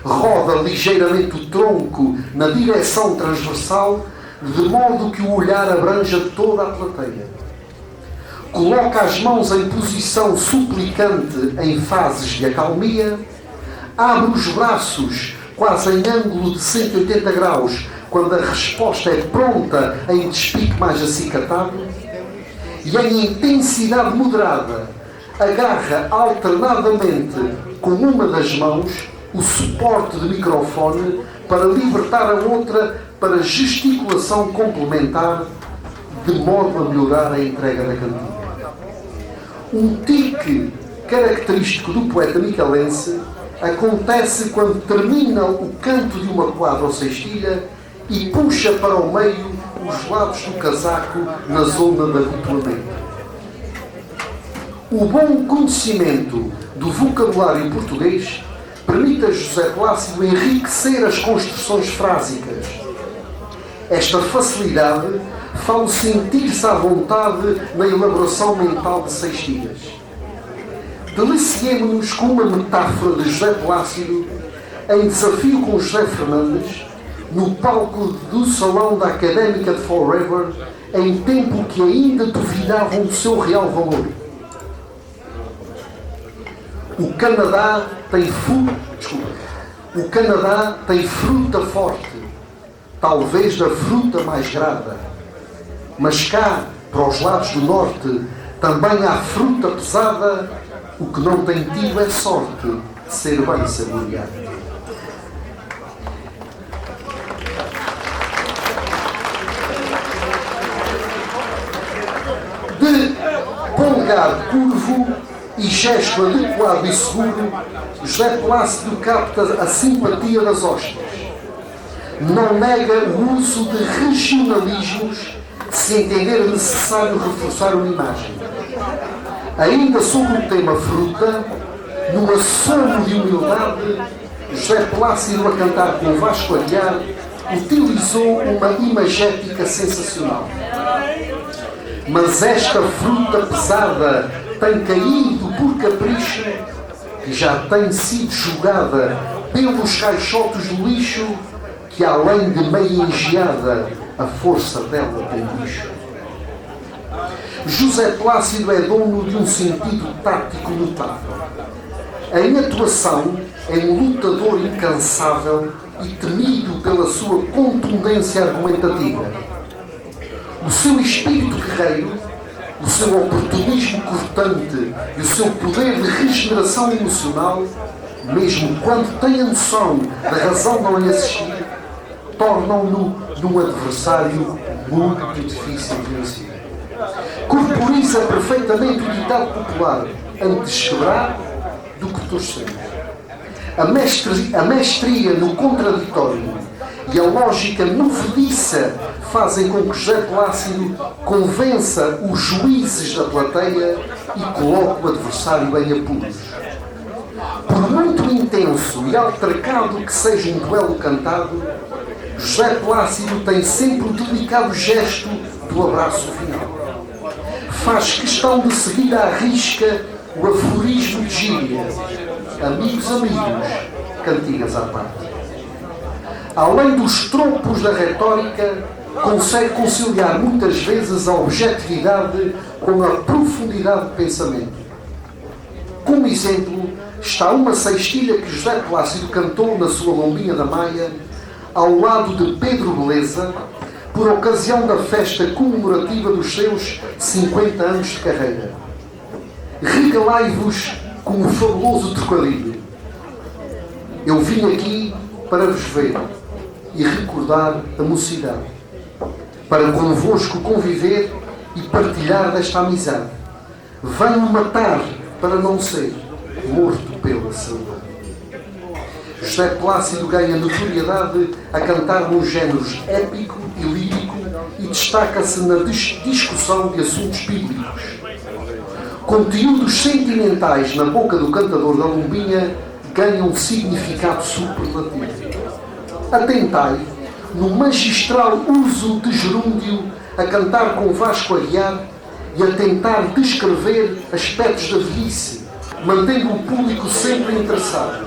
Roda ligeiramente o tronco na direção transversal, de modo que o olhar abranja toda a plateia. Coloca as mãos em posição suplicante em fases de acalmia, abre os braços quase em ângulo de 180 graus, quando a resposta é pronta em despique mais acicatado, e em intensidade moderada agarra alternadamente com uma das mãos o suporte de microfone para libertar a outra para gesticulação complementar, de modo a melhorar a entrega da cantiga. Um tique característico do poeta micalense acontece quando termina o canto de uma quadra ou sextilha e puxa para o meio os lados do casaco na zona de abotoamento. O bom conhecimento do vocabulário português permite a José Plácido enriquecer as construções frásicas. Esta facilidade faz-o sentir-se à vontade na elaboração mental de sextilhas. Deliciemo-nos com uma metáfora de José Plácido em desafio com José Fernandes no palco do Salão da Académica de Fall River, em tempo que ainda duvidavam do seu real valor. O Canadá tem fruta forte, talvez da fruta mais grada. Mas cá, para os lados do norte, também há fruta pesada. O que não tem tido é sorte de ser bem saboreado. De polegar curvo e gesto adequado e seguro, José Plácido capta a simpatia das hóstias. Não nega o uso de regionalismos se entender necessário reforçar uma imagem. Ainda sobre o tema fruta, num assomo de humildade, José Plácido, a cantar com Vasco Aguiar, utilizou uma imagética sensacional. Mas esta fruta pesada tem caído por capricho, que já tem sido jogada pelos caixotes do lixo, que além de meia engeada, a força dela tem bicho. José Plácido é dono de um sentido tático notável. Em atuação, é um lutador incansável e temido pela sua contundência argumentativa. O seu espírito guerreiro, o seu oportunismo cortante e o seu poder de regeneração emocional, mesmo quando tem a noção da razão não lhe assistir, tornam-no num adversário muito difícil de vencer. Corporiza perfeitamente o ditado popular: antes quebrar do que torcer. A mestria no contraditório e a lógica movediça fazem com que José Plácido convença os juízes da plateia e coloque o adversário em apuros. Por muito intenso e altercado que seja um duelo cantado, José Plácido tem sempre o delicado gesto do abraço final. Faz questão de seguir à risca o aforismo de gíria: amigos, amigos, cantigas à parte. Além dos tropos da retórica, consegue conciliar muitas vezes a objetividade com a profundidade de pensamento. Como exemplo, está uma sextilha que José Plácido cantou na sua Lombinha da Maia, ao lado de Pedro Beleza, por ocasião da festa comemorativa dos seus 50 anos de carreira. Regalai-vos com o fabuloso trocadilho: eu vim aqui para vos ver e recordar a mocidade, para convosco conviver e partilhar desta amizade. Venho matar para não ser morto pela saudade. José Plácido ganha notoriedade a cantar nos géneros épico e lírico e destaca-se na discussão de assuntos bíblicos. Conteúdos sentimentais na boca do cantador da Lombinha ganham um significado superlativo. Atentai, no magistral uso de gerúndio, a cantar com Vasco Aguiar e a tentar descrever aspectos da velhice, mantendo o público sempre interessado.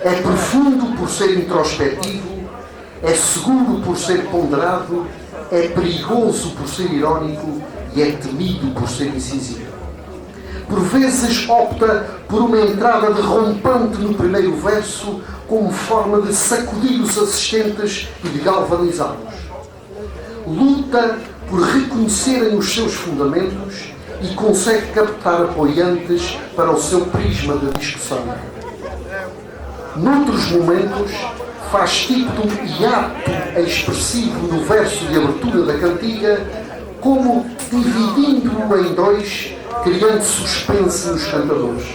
É profundo por ser introspectivo, é seguro por ser ponderado, é perigoso por ser irónico e é temido por ser incisivo. Por vezes opta por uma entrada derrompante no primeiro verso como forma de sacudir os assistentes e de galvanizá-los. Luta por reconhecerem os seus fundamentos e consegue captar apoiantes para o seu prisma de discussão. Noutros momentos, faz tipo de um hiato expressivo no verso de abertura da cantiga, como dividindo-o em dois, criando suspense nos cantadores.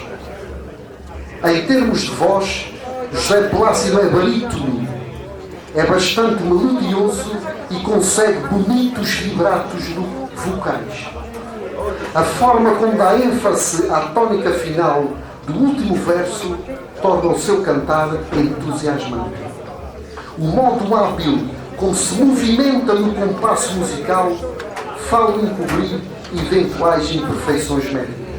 Em termos de voz, José Plácido é barítono, é bastante melodioso e consegue bonitos vibratos vocais. A forma como dá ênfase à tónica final do último verso torna o seu cantar entusiasmante. O modo hábil como se movimenta no compasso musical fala encobrir eventuais imperfeições médicas.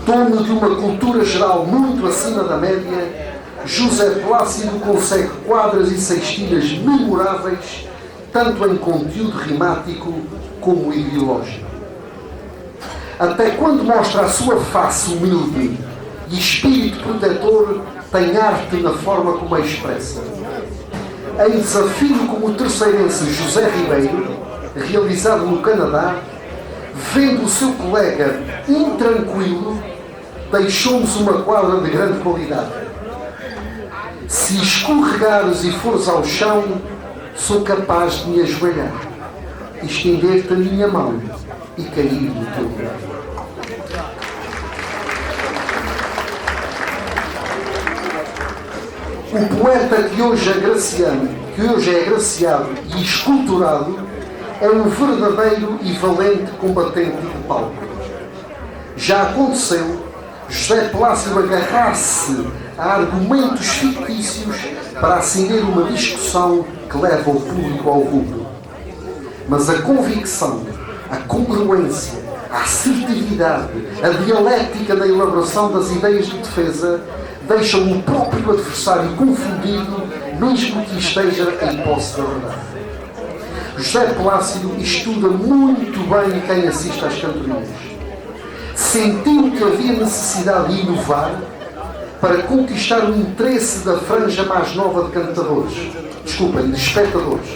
Dono de uma cultura geral muito acima da média, José Plácido consegue quadras e sextilhas memoráveis, tanto em conteúdo rimático como ideológico. Até quando mostra a sua face humilde e espírito protetor, tem arte na forma como a expressa. Em desafio como o terceirense José Ribeiro, realizado no Canadá, vendo o seu colega intranquilo, deixou-nos uma quadra de grande qualidade. Se escorregares e fores ao chão, sou capaz de me ajoelhar, estender-te a minha mão e cair no teu lugar. O poeta que hoje é agraciado e esculturado é um verdadeiro e valente combatente de palco. Já aconteceu José Plácido agarrar-se a argumentos fictícios para acender uma discussão que leva o público ao rubro. Mas a convicção, a congruência, a assertividade, a dialética na elaboração das ideias de defesa deixam o próprio adversário confundido, mesmo que esteja em posse da verdade. José Plácido estuda muito bem quem assiste às cantorias. Sentiu que havia necessidade de inovar para conquistar o interesse da franja mais nova de espectadores.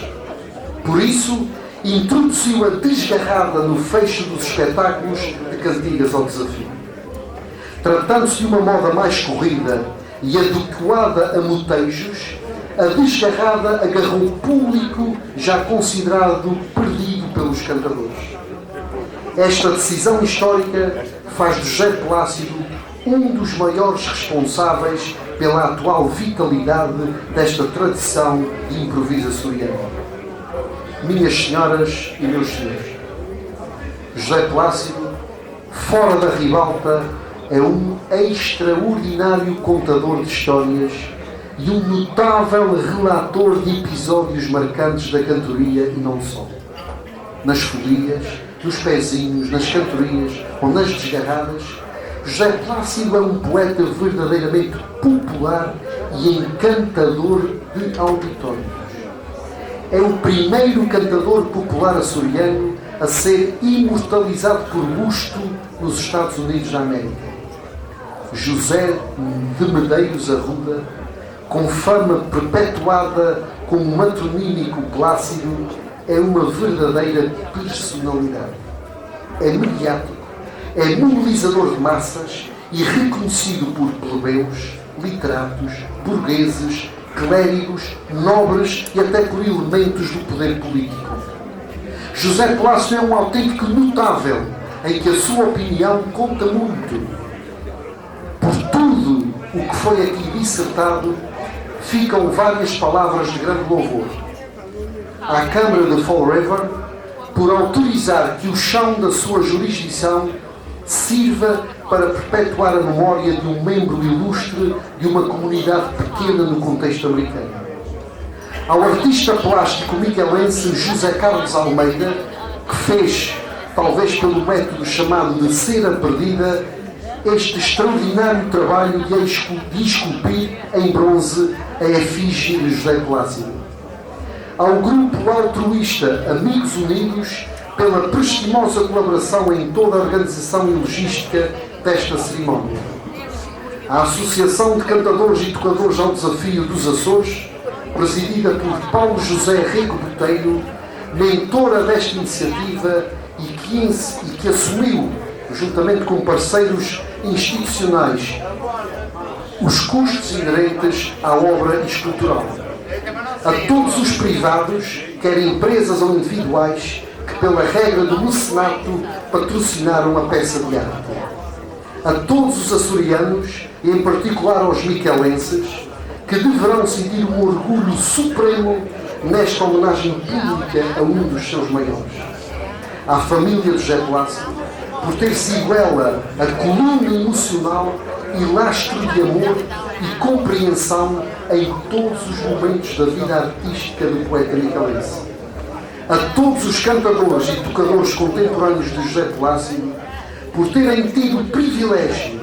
Por isso, introduziu a desgarrada no fecho dos espetáculos de cantigas ao desafio. Tratando-se de uma moda mais corrida e adequada a motejos, a desgarrada agarrou o público já considerado perdido pelos cantadores. Esta decisão histórica faz de José Plácido um dos maiores responsáveis pela atual vitalidade desta tradição de improviso açoriano. Minhas senhoras e meus senhores, José Plácido, fora da ribalta, é um extraordinário contador de histórias e um notável relator de episódios marcantes da cantoria e não só. Nas folias, nos pezinhos, nas cantorias ou nas desgarradas, José Plácido é um poeta verdadeiramente popular e encantador de auditórios. É o primeiro cantador popular açoriano a ser imortalizado por luxo nos Estados Unidos da América. José de Medeiros Arruda, com fama perpetuada como matronímico plácido, é uma verdadeira personalidade. É mediático, é mobilizador de massas e reconhecido por plebeus, literatos, burgueses, clérigos, nobres e até por elementos do poder político. José Plácido é um autêntico notável, em que a sua opinião conta muito. Por tudo o que foi aqui dissertado, ficam várias palavras de grande louvor. À Câmara de Fall River, por autorizar que o chão da sua jurisdição sirva para perpetuar a memória de um membro ilustre de uma comunidade pequena no contexto americano. Ao artista plástico miguelense José Carlos Almeida, que fez, talvez pelo método chamado de cera perdida, este extraordinário trabalho de esculpir em bronze a efígie de José Plácido. Ao grupo altruísta Amigos Unidos, pela prestimosa colaboração em toda a organização e logística desta cerimónia. A Associação de Cantadores e Tocadores ao Desafio dos Açores, presidida por Paulo José Rego Botelho, mentora desta iniciativa e que assumiu, juntamente com parceiros institucionais, os custos inerentes à obra escultural. A todos os privados, quer empresas ou individuais, que pela regra do mecenato patrocinaram a peça de arte. A todos os açorianos, e em particular aos miquelenses, que deverão sentir um orgulho supremo nesta homenagem pública a um dos seus maiores. À família de José Plácido, por ter sido ela a coluna emocional e lastro de amor e compreensão em todos os momentos da vida artística do poeta miquelense. A todos os cantadores e tocadores contemporâneos de José Plácido, por terem tido o privilégio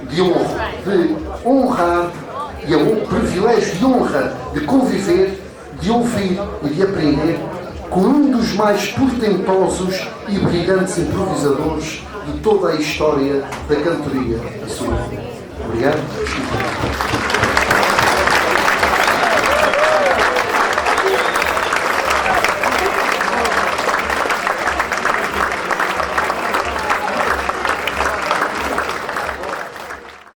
de honrar e o privilégio de honra de conviver, de ouvir e de aprender com um dos mais portentosos e brilhantes improvisadores de toda a história da cantoria açoriana. Obrigado.